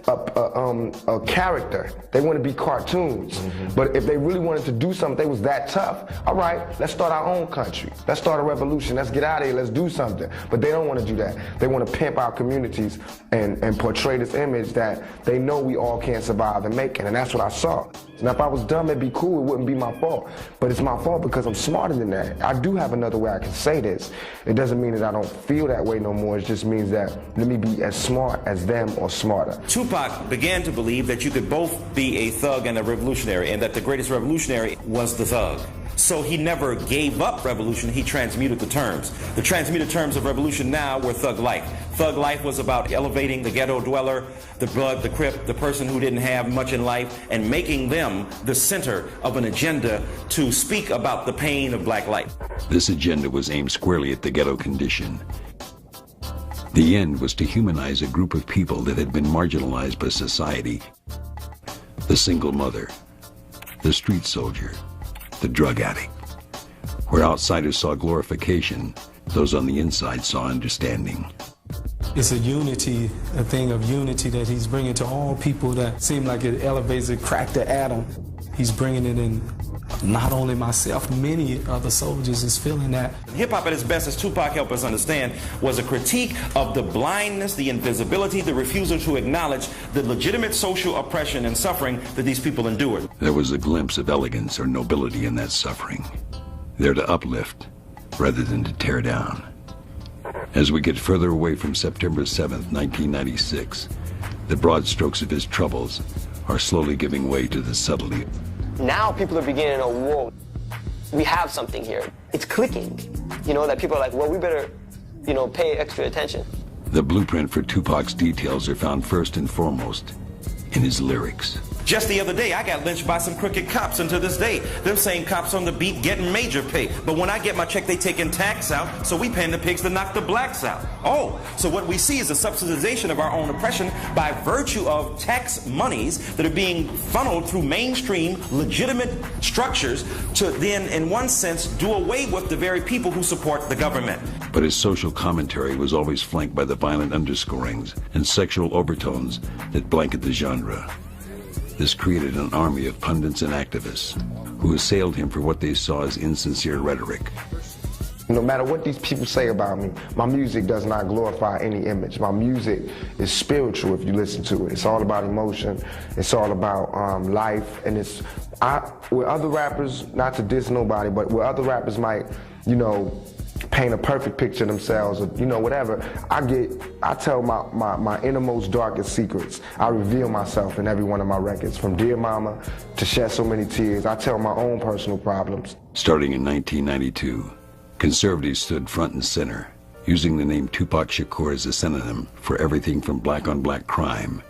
a character. They want to be cartoons. But if they really wanted to do something, they was that tough. All right, let's start our own country. Let's start a revolution. Let's get out of here. Let's do something. But they don't want to do that. They want to pimp our communities and portray this image that they know we all can't survive and make it. And that's what I saw. Now, if I was dumb, it'd be cool. It wouldn't be my fault. But it's my fault because I'm smarter than that. I do have another way I can say this. It doesn't mean that I don't feel that way no more. It just means that let me be as smart as them or smarter. Tupac began to believe that you could both be a thug and a revolutionary, and that the greatest revolutionary was the thug. So he never gave up revolution, he transmuted the terms. The transmuted terms of revolution now were thug life. Thug life was about elevating the ghetto dweller, the blood, the crip, the person who didn't have much in life, and making them the center of an agenda to speak about the pain of black life. This agenda was aimed squarely at the ghetto condition. The end was to humanize a group of people that had been marginalized by society. The single mother, the street soldier, the drug addict. Where outsiders saw glorification, those on the inside saw understanding. It's a thing of unity that he's bringing to all people that seem like it elevates it, cracked the atom. He's bringing it in. Not only myself, many other soldiers is feeling that. Hip-hop at its best, as Tupac helped us understand, was a critique of the blindness, the invisibility, the refusal to acknowledge the legitimate social oppression and suffering that these people endured. There was a glimpse of elegance or nobility in that suffering, there to uplift rather than to tear down. As we get further away from September 7th, 1996, the broad strokes of his troubles are slowly giving way to the subtlety. Now people are beginning to, whoa, we have something here. It's clicking. You know, that people are like, well, we better, you know, pay extra attention. The blueprint for Tupac's details are found first and foremost in his lyrics. Just the other day, I got lynched by some crooked cops, and to this day, them same cops on the beat getting major pay. But when I get my check, they taking tax out, so we paying the pigs to knock the blacks out. Oh, so what we see is a subsidization of our own oppression by virtue of tax monies that are being funneled through mainstream, legitimate structures to then, in one sense, do away with the very people who support the government. But his social commentary was always flanked by the violent underscorings and sexual overtones that blanket the genre. This created an army of pundits and activists who assailed him for what they saw as insincere rhetoric. No matter what these people say about me, my music does not glorify any image. My music is spiritual if you listen to it. It's all about emotion. It's all about life. And where other rappers, not to diss nobody, but where other rappers might, you know, paint a perfect picture of themselves or, you know, whatever, I tell my innermost, darkest secrets. I reveal myself in every one of my records, from Dear Mama to Shed So Many Tears. I tell my own personal problems. Starting in 1992, conservatives stood front and center, using the name Tupac Shakur as a synonym for everything from black-on-black crime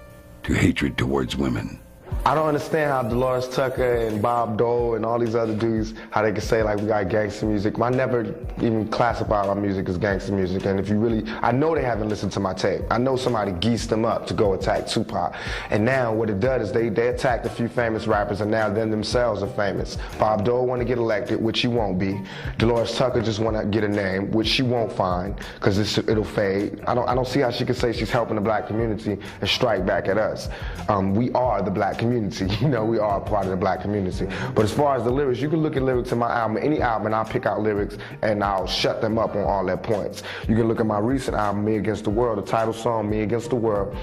to hatred towards women. I don't understand how Dolores Tucker and Bob Dole and all these other dudes, how they can say like we got gangster music. I never even classify my music as gangster music. And if you really, I know they haven't listened to my tape. I know somebody geesed them up to go attack Tupac. And now what it does is they attacked a few famous rappers, and now them themselves are famous. Bob Dole want to get elected, which he won't be. Dolores Tucker just want to get a name, which she won't find, because it'll fade. I don't see how she can say she's helping the black community and strike back at us. We are the black community. You know, we are a part of the black community. But as far as the lyrics, you can look at lyrics in my album, any album, and I'll pick out lyrics and I'll shut them up on all their points. You can look at my recent album, Me Against the World, the title song, Me Against the World,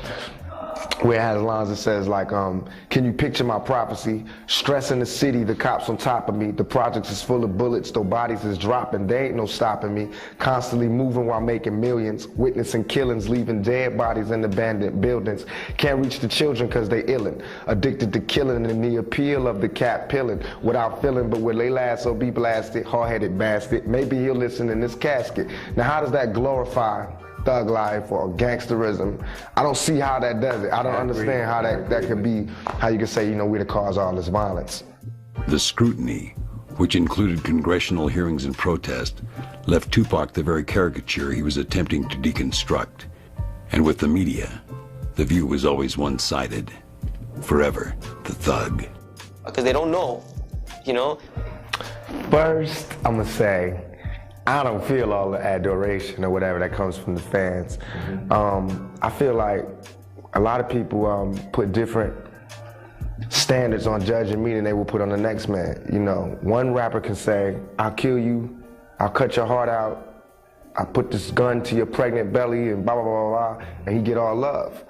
where it has lines that says like, can you picture my prophecy? Stress in the city, the cops on top of me. The projects is full of bullets, though bodies is dropping. There ain't no stopping me. Constantly moving while making millions. Witnessing killings, leaving dead bodies in abandoned buildings. Can't reach the children cause they illin'. Addicted to killing and the appeal of the cat pilling. Without feeling, but will they last or be blasted? Hard-headed bastard. Maybe he'll listen in this casket. Now how does that glorify thug life or gangsterism? I don't see how that does it. I don't understand how that could be, how you could say, you know, we're the cause of all this violence. The scrutiny, which included congressional hearings and protest, left Tupac the very caricature he was attempting to deconstruct. And with the media, the view was always one-sided. Forever the thug. Because they don't know you know? First, I'm gonna say, I don't feel all the adoration or whatever that comes from the fans. I feel like a lot of people put different standards on judging me than they will put on the next man. You know, one rapper can say, I'll kill you, I'll cut your heart out, I put this gun to your pregnant belly and blah, blah, blah, blah, and he get all love.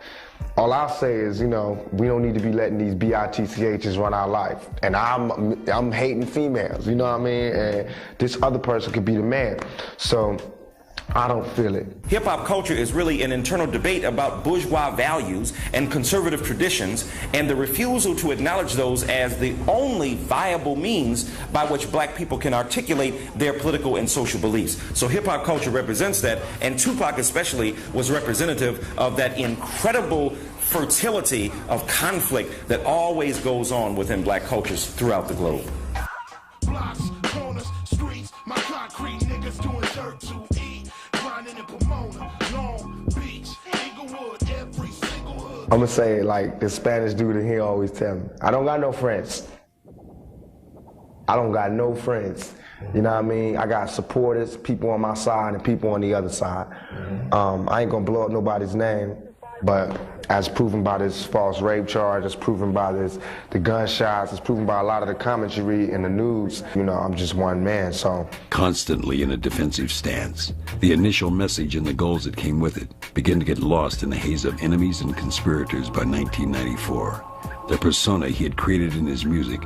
All I'll say is, you know, we don't need to be letting these BITCHs run our life. And I'm hating females, you know what I mean? And this other person could be the man. So I don't feel it. Hip-hop culture is really an internal debate about bourgeois values and conservative traditions, and the refusal to acknowledge those as the only viable means by which black people can articulate their political and social beliefs. So hip-hop culture represents that, and Tupac especially was representative of that incredible fertility of conflict that always goes on within black cultures throughout the globe. Blocks, corners, streets, my concrete niggas doing dirt to eat. Grinding in Pomona, Long Beach, Inglewood, every single hood. I'm gonna say like the Spanish dude in here always tell me, I don't got no friends. I don't got no friends. You know what I mean? I got supporters, people on my side and people on the other side. I ain't gonna blow up nobody's name, but as proven by this false rape charge, as proven by the gunshots, as proven by a lot of the commentary in the news, you know, I'm just one man, so. Constantly in a defensive stance, the initial message and the goals that came with it began to get lost in the haze of enemies and conspirators by 1994. The persona he had created in his music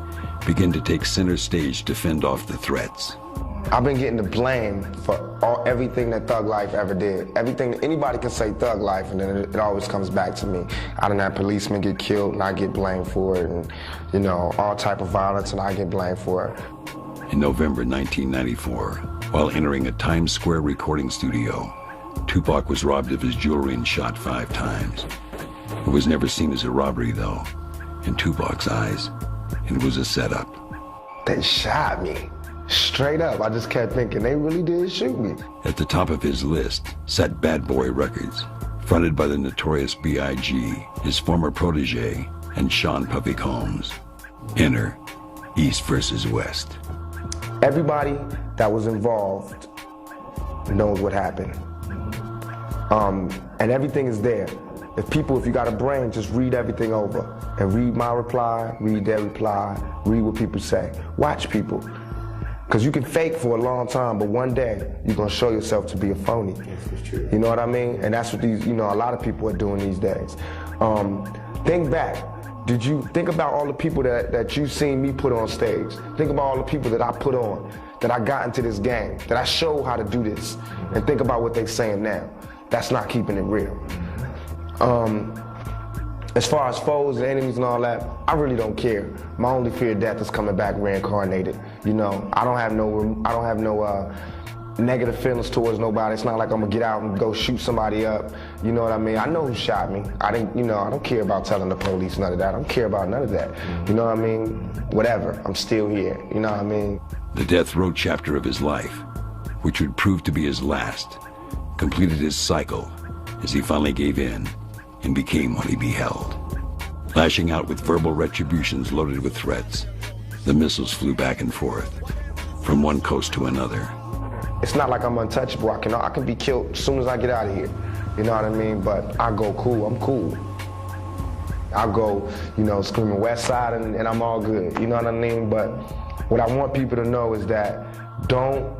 began to take center stage to fend off the threats. I've been getting the blame for everything that Thug Life ever did. Everything, anybody can say Thug Life and then it always comes back to me. I done had policemen get killed and I get blamed for it, and you know, all type of violence and I get blamed for it. In November 1994, while entering a Times Square recording studio, Tupac was robbed of his jewelry and shot 5 times. It was never seen as a robbery though, in Tupac's eyes. It was a setup. They shot me. Straight up, I just kept thinking, they really did shoot me. At the top of his list sat Bad Boy Records, fronted by the notorious B.I.G., his former protege, and Sean Puffy Combs. Enter East versus West. Everybody that was involved knows what happened. And everything is there. If you got a brain, just read everything over. And read my reply, read their reply, read what people say. Watch people. Because you can fake for a long time, but one day you're going to show yourself to be a phony. You know what I mean? And that's what these, you know, a lot of people are doing these days. Think back. Did you think about all the people that you've seen me put on stage? Think about all the people that I put on, that I got into this game, that I showed how to do this. And think about what they're saying now. That's not keeping it real. As far as foes and enemies and all that, I really don't care. My only fear of death is coming back reincarnated. You know, I don't have no negative feelings towards nobody. It's not like I'm gonna get out and go shoot somebody up. You know what I mean? I know who shot me. I don't care about telling the police none of that. I don't care about none of that. You know what I mean? Whatever, I'm still here. You know what I mean? The death row chapter of his life, which would prove to be his last, completed his cycle as he finally gave in and became what he beheld. Lashing out with verbal retributions loaded with threats, the missiles flew back and forth, from one coast to another. It's not like I'm untouchable. I can be killed as soon as I get out of here. You know what I mean? But I go cool, I'm cool. I go, you know, screaming West Side and I'm all good. You know what I mean? But what I want people to know is that don't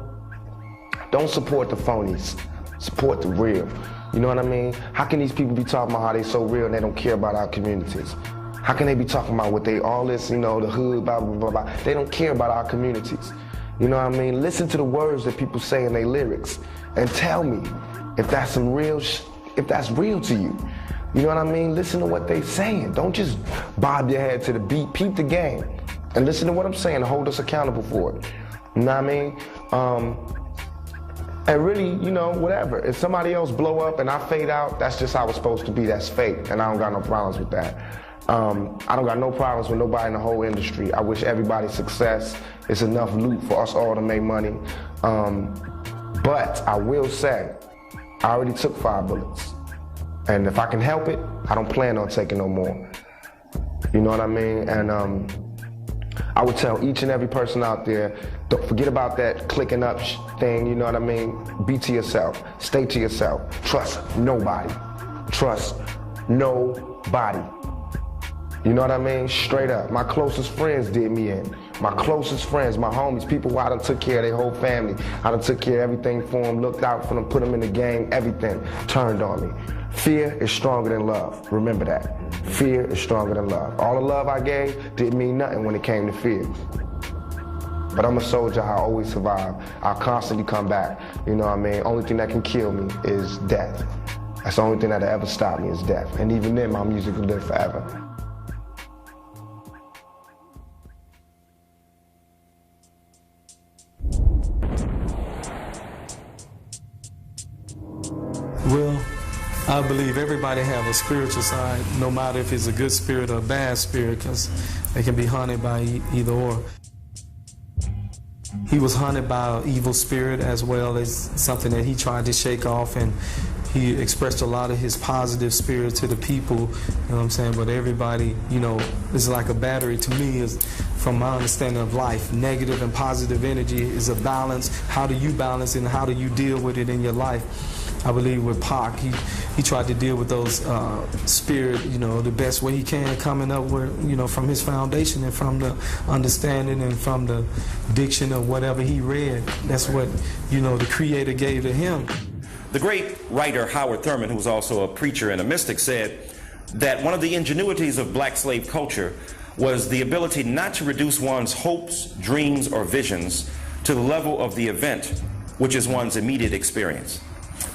support the phonies, support the real. You know what I mean? How can these people be talking about how they so real and they don't care about our communities? How can they be talking about what they, all this, you know, the hood, blah, blah, blah, blah. They don't care about our communities. You know what I mean? Listen to the words that people say in their lyrics and tell me if that's some real, if that's real to you. You know what I mean? Listen to what they're saying. Don't just bob your head to the beat. Peep the game and listen to what I'm saying and hold us accountable for it. You know what I mean? And really, you know, whatever. If somebody else blow up and I fade out, that's just how it's supposed to be. That's fate, and I don't got no problems with that. I don't got no problems with nobody in the whole industry. I wish everybody success. It's enough loot for us all to make money. But I will say, I already took 5 bullets. And if I can help it, I don't plan on taking no more. You know what I mean? And I would tell each and every person out there, don't forget about that clicking up thing, you know what I mean? Be to yourself, stay to yourself, trust nobody. Trust nobody. You know what I mean? Straight up. My closest friends did me in. My closest friends, my homies, people who I done took care of their whole family. I done took care of everything for them, looked out for them, put them in the game, everything turned on me. Fear is stronger than love. Remember that. Fear is stronger than love. All the love I gave didn't mean nothing when it came to fear. But I'm a soldier, I always survive. I'll constantly come back. You know what I mean? Only thing that can kill me is death. That's the only thing that'll ever stop me is death. And even then, my music will live forever. Well, I believe everybody have a spiritual side, no matter if it's a good spirit or a bad spirit, because they can be haunted by either or. He was haunted by an evil spirit as well as something that he tried to shake off, and he expressed a lot of his positive spirit to the people, you know what I'm saying? But everybody, you know, is like a battery to me, is from my understanding of life. Negative and positive energy is a balance. How do you balance it and how do you deal with it in your life? I believe with Pac, he tried to deal with those spirit, you know, the best way he can, coming up with, you know, from his foundation and from the understanding and from the diction of whatever he read. That's what, you know, the Creator gave to him. The great writer Howard Thurman, who was also a preacher and a mystic, said that one of the ingenuities of black slave culture was the ability not to reduce one's hopes, dreams, or visions to the level of the event, which is one's immediate experience.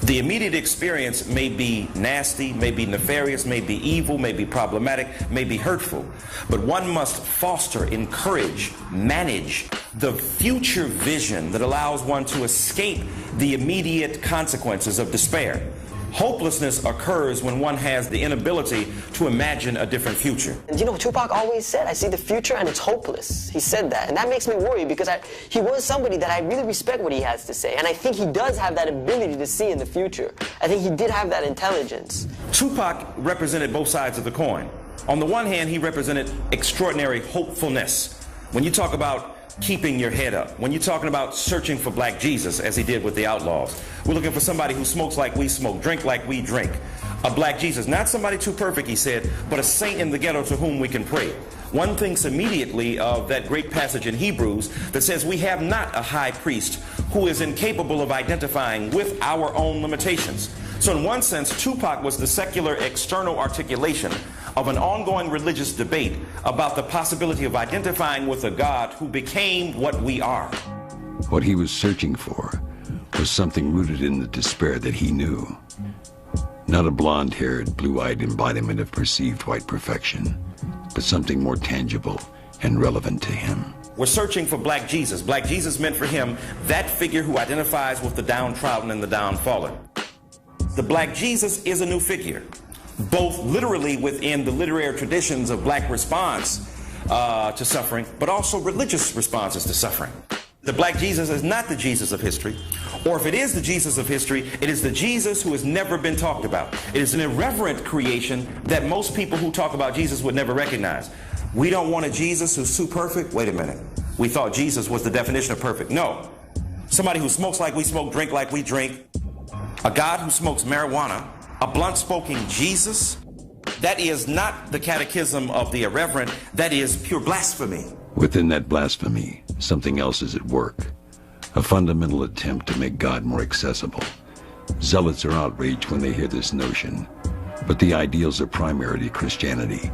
The immediate experience may be nasty, may be nefarious, may be evil, may be problematic, may be hurtful, but one must foster, encourage, manage the future vision that allows one to escape the immediate consequences of despair. Hopelessness occurs when one has the inability to imagine a different future. You know, Tupac always said, I see the future and it's hopeless. He said that, and that makes me worry because he was somebody that I really respect what he has to say, and I think he does have that ability to see in the future. I think he did have that intelligence. Tupac represented both sides of the coin. On the one hand, he represented extraordinary hopefulness. When you talk about keeping your head up, when you're talking about searching for black Jesus, as he did with the Outlaws, we're looking for somebody who smokes like we smoke, drink like we drink. A black Jesus, not somebody too perfect, he said, but a saint in the ghetto to whom we can pray. One thinks immediately of that great passage in Hebrews that says we have not a high priest who is incapable of identifying with our own limitations. So in one sense, Tupac was the secular external articulation of an ongoing religious debate about the possibility of identifying with a God who became what we are. What he was searching for was something rooted in the despair that he knew. Not a blonde-haired, blue-eyed embodiment of perceived white perfection, but something more tangible and relevant to him. We're searching for black Jesus. Black Jesus meant for him that figure who identifies with the downtrodden and the downfallen. The black Jesus is a new figure, both literally within the literary traditions of black response to suffering, but also religious responses to suffering. The black Jesus is not the Jesus of history, or if it is the Jesus of history, it is the Jesus who has never been talked about. It is an irreverent creation that most people who talk about Jesus would never recognize. We don't want a Jesus who's too perfect. Wait a minute. We thought Jesus was the definition of perfect. No. Somebody who smokes like we smoke, drink like we drink, a God who smokes marijuana, a blunt-spoken Jesus. That is not the catechism of the irreverent. That is pure blasphemy. Within that blasphemy, something else is at work. A fundamental attempt to make God more accessible. Zealots are outraged when they hear this notion, but the ideals are primary to Christianity.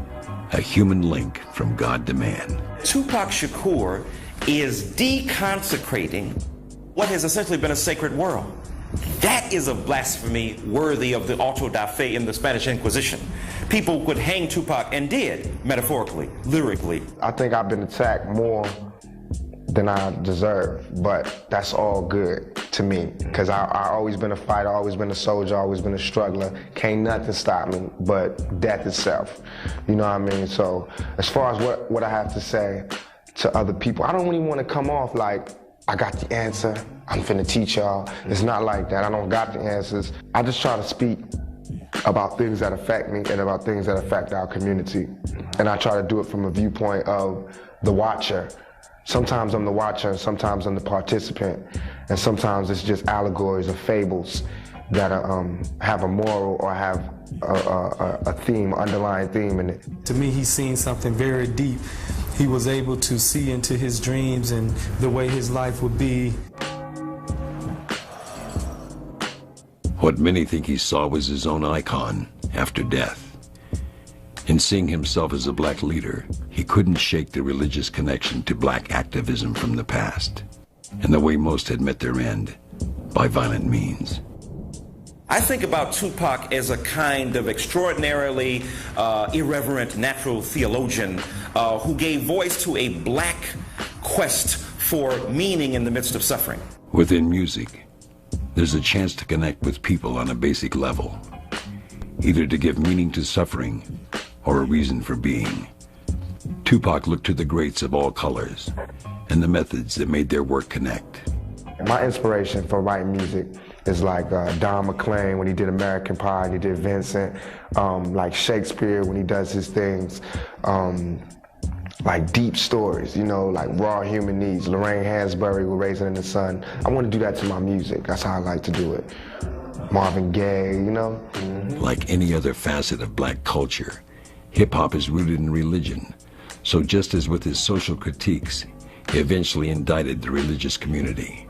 A human link from God to man. Tupac Shakur is deconsecrating what has essentially been a sacred world. That is a blasphemy worthy of the auto da fe in the Spanish Inquisition. People would hang Tupac, and did, metaphorically, lyrically. I think I've been attacked more than I deserve, but that's all good to me, because I always been a fighter, always been a soldier, always been a struggler. Can't nothing stop me but death itself. You know what I mean? So as far as what I have to say to other people, I don't really want to come off like I got the answer, I'm finna teach y'all. It's not like that. I don't got the answers. I just try to speak about things that affect me and about things that affect our community. And I try to do it from a viewpoint of the watcher. Sometimes I'm the watcher, and sometimes I'm the participant, and sometimes it's just allegories or fables that have a moral or have a theme, underlying theme in it. To me, he's seen something very deep. He was able to see into his dreams and the way his life would be. What many think he saw was his own icon after death. In seeing himself as a black leader, he couldn't shake the religious connection to black activism from the past, and the way most had met their end, by violent means. I think about Tupac as a kind of extraordinarily irreverent natural theologian who gave voice to a black quest for meaning in the midst of suffering. Within music, there's a chance to connect with people on a basic level, either to give meaning to suffering or a reason for being. Tupac looked to the greats of all colors and the methods that made their work connect. My inspiration for writing music is like Don McLean when he did American Pie, and he did Vincent, like Shakespeare when he does his things, like deep stories, you know, like Raw Human Needs, Lorraine Hansberry with Raisin in the Sun. I want to do that to my music. That's how I like to do it. Marvin Gaye, you know? Like any other facet of black culture, hip-hop is rooted in religion. So just as with his social critiques, he eventually indicted the religious community.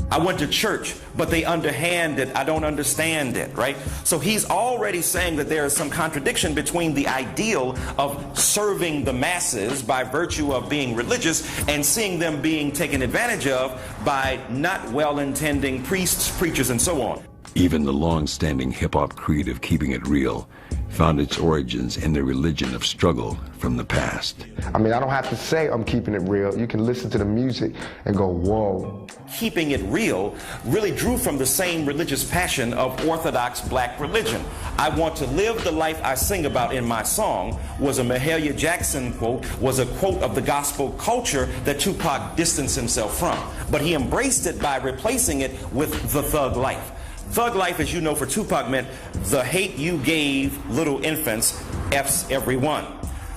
I went to church, but they underhand it. I don't understand it, right? So he's already saying that there is some contradiction between the ideal of serving the masses by virtue of being religious and seeing them being taken advantage of by not well-intending priests, preachers, and so on. Even the long-standing hip-hop creed of keeping it real found its origins in the religion of struggle from the past. I mean, I don't have to say I'm keeping it real. You can listen to the music and go, whoa. Keeping it real really drew from the same religious passion of Orthodox black religion. I want to live the life I sing about in my song was a Mahalia Jackson quote, was a quote of the gospel culture that Tupac distanced himself from. But he embraced it by replacing it with the thug life. Thug life, as you know, for Tupac meant the hate you gave little infants, F's everyone.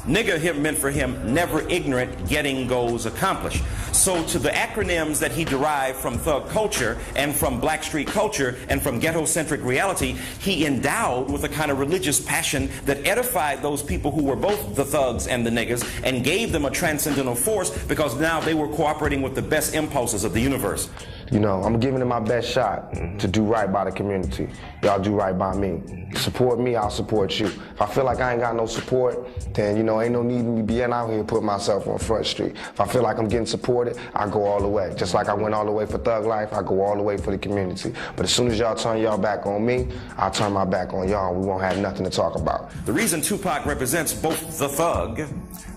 Nigga meant for him never ignorant, getting goals accomplished. So to the acronyms that he derived from thug culture and from black street culture and from ghetto-centric reality, he endowed with a kind of religious passion that edified those people who were both the thugs and the niggas and gave them a transcendental force because now they were cooperating with the best impulses of the universe. You know, I'm giving it my best shot to do right by the community. Y'all do right by me. Support me, I'll support you. If I feel like I ain't got no support, then, you know, ain't no need me being out here putting myself on Front Street. If I feel like I'm getting supported, I go all the way. Just like I went all the way for Thug Life, I go all the way for the community. But as soon as y'all turn y'all back on me, I'll turn my back on y'all, and we won't have nothing to talk about. The reason Tupac represents both the thug,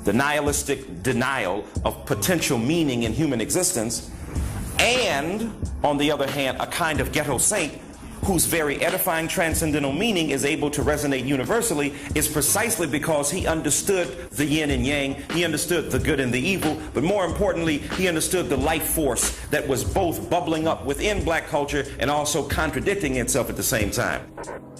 the nihilistic denial of potential meaning in human existence, and, on the other hand, a kind of ghetto saint whose very edifying transcendental meaning is able to resonate universally is precisely because he understood the yin and yang, he understood the good and the evil, but more importantly, he understood the life force that was both bubbling up within black culture and also contradicting itself at the same time.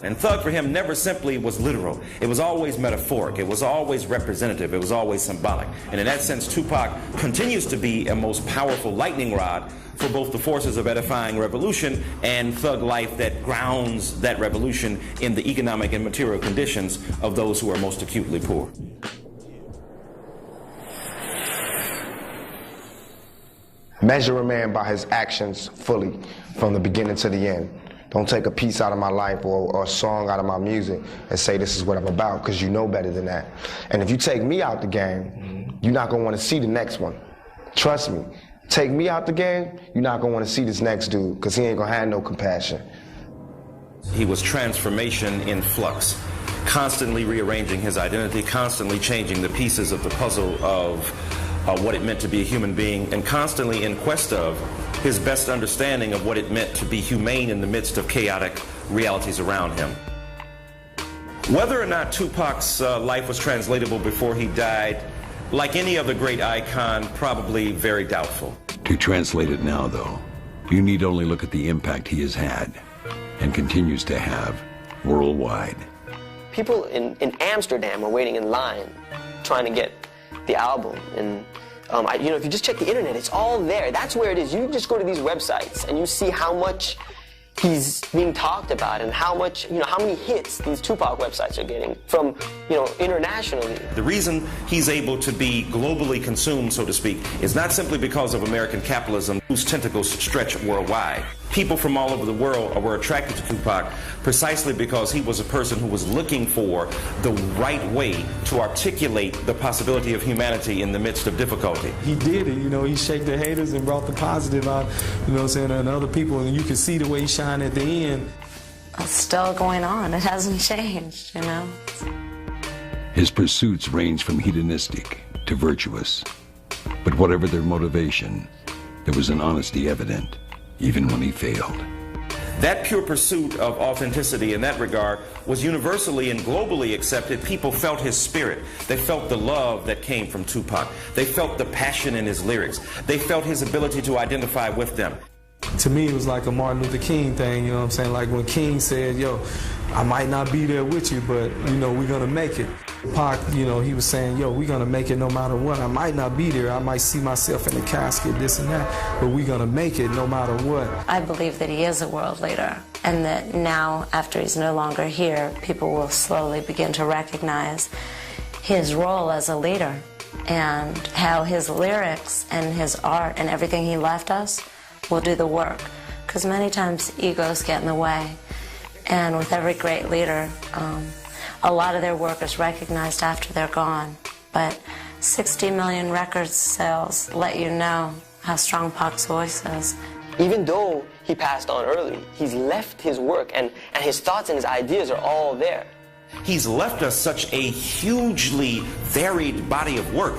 And thug for him never simply was literal. It was always metaphoric. It was always representative. It was always symbolic. And in that sense, Tupac continues to be a most powerful lightning rod for both the forces of edifying revolution and thug life that grounds that revolution in the economic and material conditions of those who are most acutely poor. Measure a man by his actions fully, from the beginning to the end. Don't take a piece out of my life or a song out of my music and say this is what I'm about, because you know better than that. And if you take me out the game, you're not going to want to see the next one. Trust me. Take me out the game, you're not going to want to see this next dude, because he ain't going to have no compassion. He was transformation in flux, constantly rearranging his identity, constantly changing the pieces of the puzzle of what it meant to be a human being, and constantly in quest of his best understanding of what it meant to be humane in the midst of chaotic realities around him. Whether or not Tupac's life was translatable before he died, like any other great icon, probably very doubtful. To translate it now, though, you need only look at the impact he has had and continues to have worldwide. People in Amsterdam are waiting in line trying to get the album. And you know, if you just check the internet, it's all there. That's where it is. You just go to these websites and you see how much he's being talked about and how much, you know, how many hits these Tupac websites are getting from, you know, internationally. The reason he's able to be globally consumed, so to speak, is not simply because of American capitalism, whose tentacles stretch worldwide. People from all over the world were attracted to Tupac precisely because he was a person who was looking for the right way to articulate the possibility of humanity in the midst of difficulty. He did it, you know, he shaked the haters and brought the positive out, you know what I'm saying, and other people, and you can see the way he shined at the end. It's still going on. It hasn't changed, you know. His pursuits range from hedonistic to virtuous. But whatever their motivation, there was an honesty evident, even when he failed. That pure pursuit of authenticity in that regard was universally and globally accepted. People felt his spirit. They felt the love that came from Tupac. They felt the passion in his lyrics. They felt his ability to identify with them. To me, it was like a Martin Luther King thing, you know what I'm saying? Like when King said, yo, I might not be there with you, but, you know, we're going to make it. Pac, you know, he was saying, yo, we're going to make it no matter what. I might not be there. I might see myself in the casket, this and that, but we're going to make it no matter what. I believe that he is a world leader, and that now, after he's no longer here, people will slowly begin to recognize his role as a leader and how his lyrics and his art and everything he left us will do the work, because many times egos get in the way, and with every great leader, a lot of their work is recognized after they're gone. But 60 million record sales let you know how strong Pac's voice is. Even though he passed on early, he's left his work, and his thoughts and his ideas are all there. He's left us such a hugely varied body of work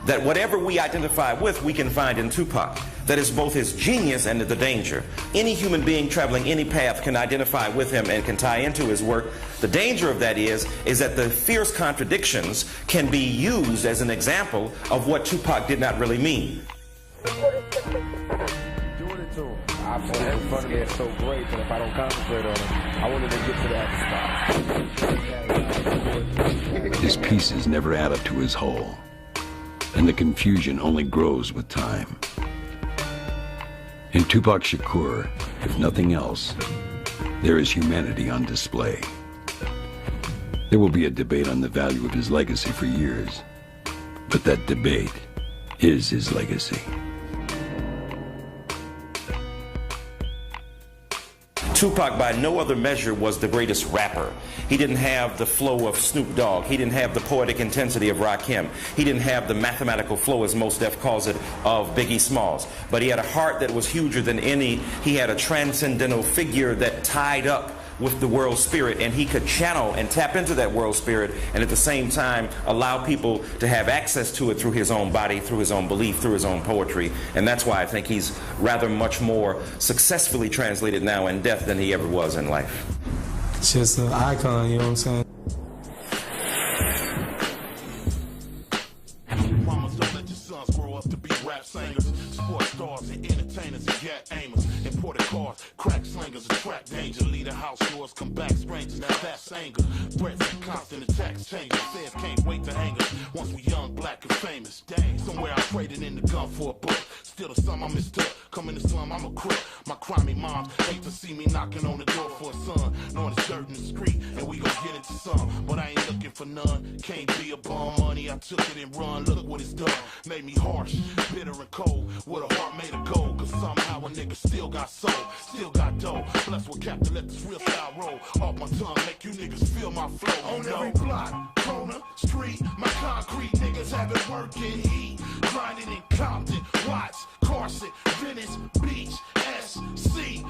that whatever we identify with, we can find in Tupac. That is both his genius and the danger. Any human being traveling any path can identify with him and can tie into his work. The danger of that is that the fierce contradictions can be used as an example of what Tupac did not really mean. Doing it to him. I feel in front of me is so great, but if I don't concentrate on it, I won't even get to the other spot. His pieces never add up to his whole, and the confusion only grows with time. In Tupac Shakur, if nothing else, there is humanity on display. There will be a debate on the value of his legacy for years, but that debate is his legacy. Tupac, by no other measure, was the greatest rapper. He didn't have the flow of Snoop Dogg. He didn't have the poetic intensity of Rakim. He didn't have the mathematical flow, as Mos Def calls it, of Biggie Smalls. But he had a heart that was huger than any. He had a transcendental figure that tied up with the world spirit, and he could channel and tap into that world spirit and at the same time allow people to have access to it through his own body, through his own belief, through his own poetry. And that's why I think he's rather much more successfully translated now in death than he ever was in life. It's just an icon, you know what I'm saying? Mamas, don't let your sons grow up to be rap singers, sports stars and entertainers and gat aimers, imported cars, crack slingers, attract danger, lead a house doors, come back strangers, that's anger, threats and constant attacks, changes, says can't wait to hang us, once we young, black and famous, dang, somewhere I traded in the gun for a book, still the sum I mistook, come in the slum, I'm a crook, my crimey moms hate to see me knocking on the door for a son, knowing it's dirt in the street, and we gon' get into some, but I ain't looking for none, can't be a bum, money, I took it and run, look what it's done, made me harsh, bitter and cold, with a heart made of gold, cause somehow a nigga still got soul, still got dough, blessed with Captain, let this real style roll, off my tongue, make you niggas feel my flow, on every block, corner, street, my concrete niggas have it working, heat, grinding in Compton, Watts, Carson, Venice, Beach, SC,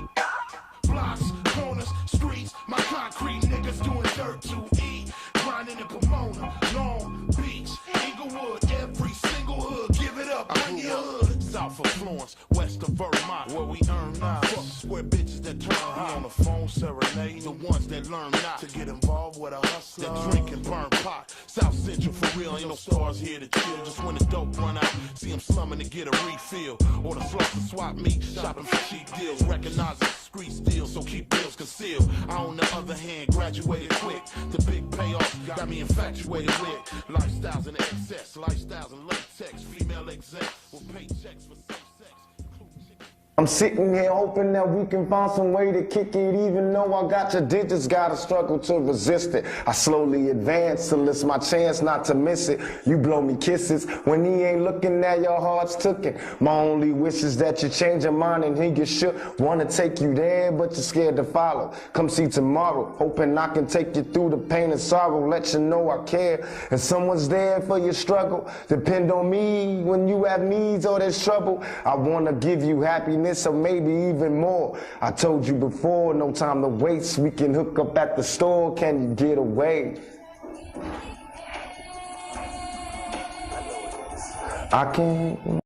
blocks, corners, streets, my concrete niggas doing dirt to eat, grinding in Pomona, Long Beach, Inglewood, every single hood, give it up on your hood. South of Florence, west of Vermont, where we earn now. Fuck square bitches that turn hot. On the phone serenade, the ones that learn not to get involved with a hustler. That drink and burn pot. South Central for real, ain't no stars here to chill. Just when the dope run out, see them slumming to get a refill. Or the slugs to swap meat, shopping for cheap deals. Recognizing street steals, so keep bills concealed. I, on the other hand, graduated quick. The big payoff got me infatuated with lifestyles in excess, lifestyles in latex, female exec with paychecks for sex. I'm sitting here hoping that we can find some way to kick it, even though I got your digits, gotta struggle to resist it. I slowly advance till it's my chance not to miss it. You blow me kisses when he ain't looking at your heart's tooken. My only wish is that you change your mind and he get shook. Wanna take you there, but you're scared to follow. Come see tomorrow, hoping I can take you through the pain and sorrow, let you know I care. And someone's there for your struggle. Depend on me when you have needs or there's trouble. I wanna give you happiness, or maybe even more. I told you before, no time to waste. We can hook up at the store. Can you get away? I can't.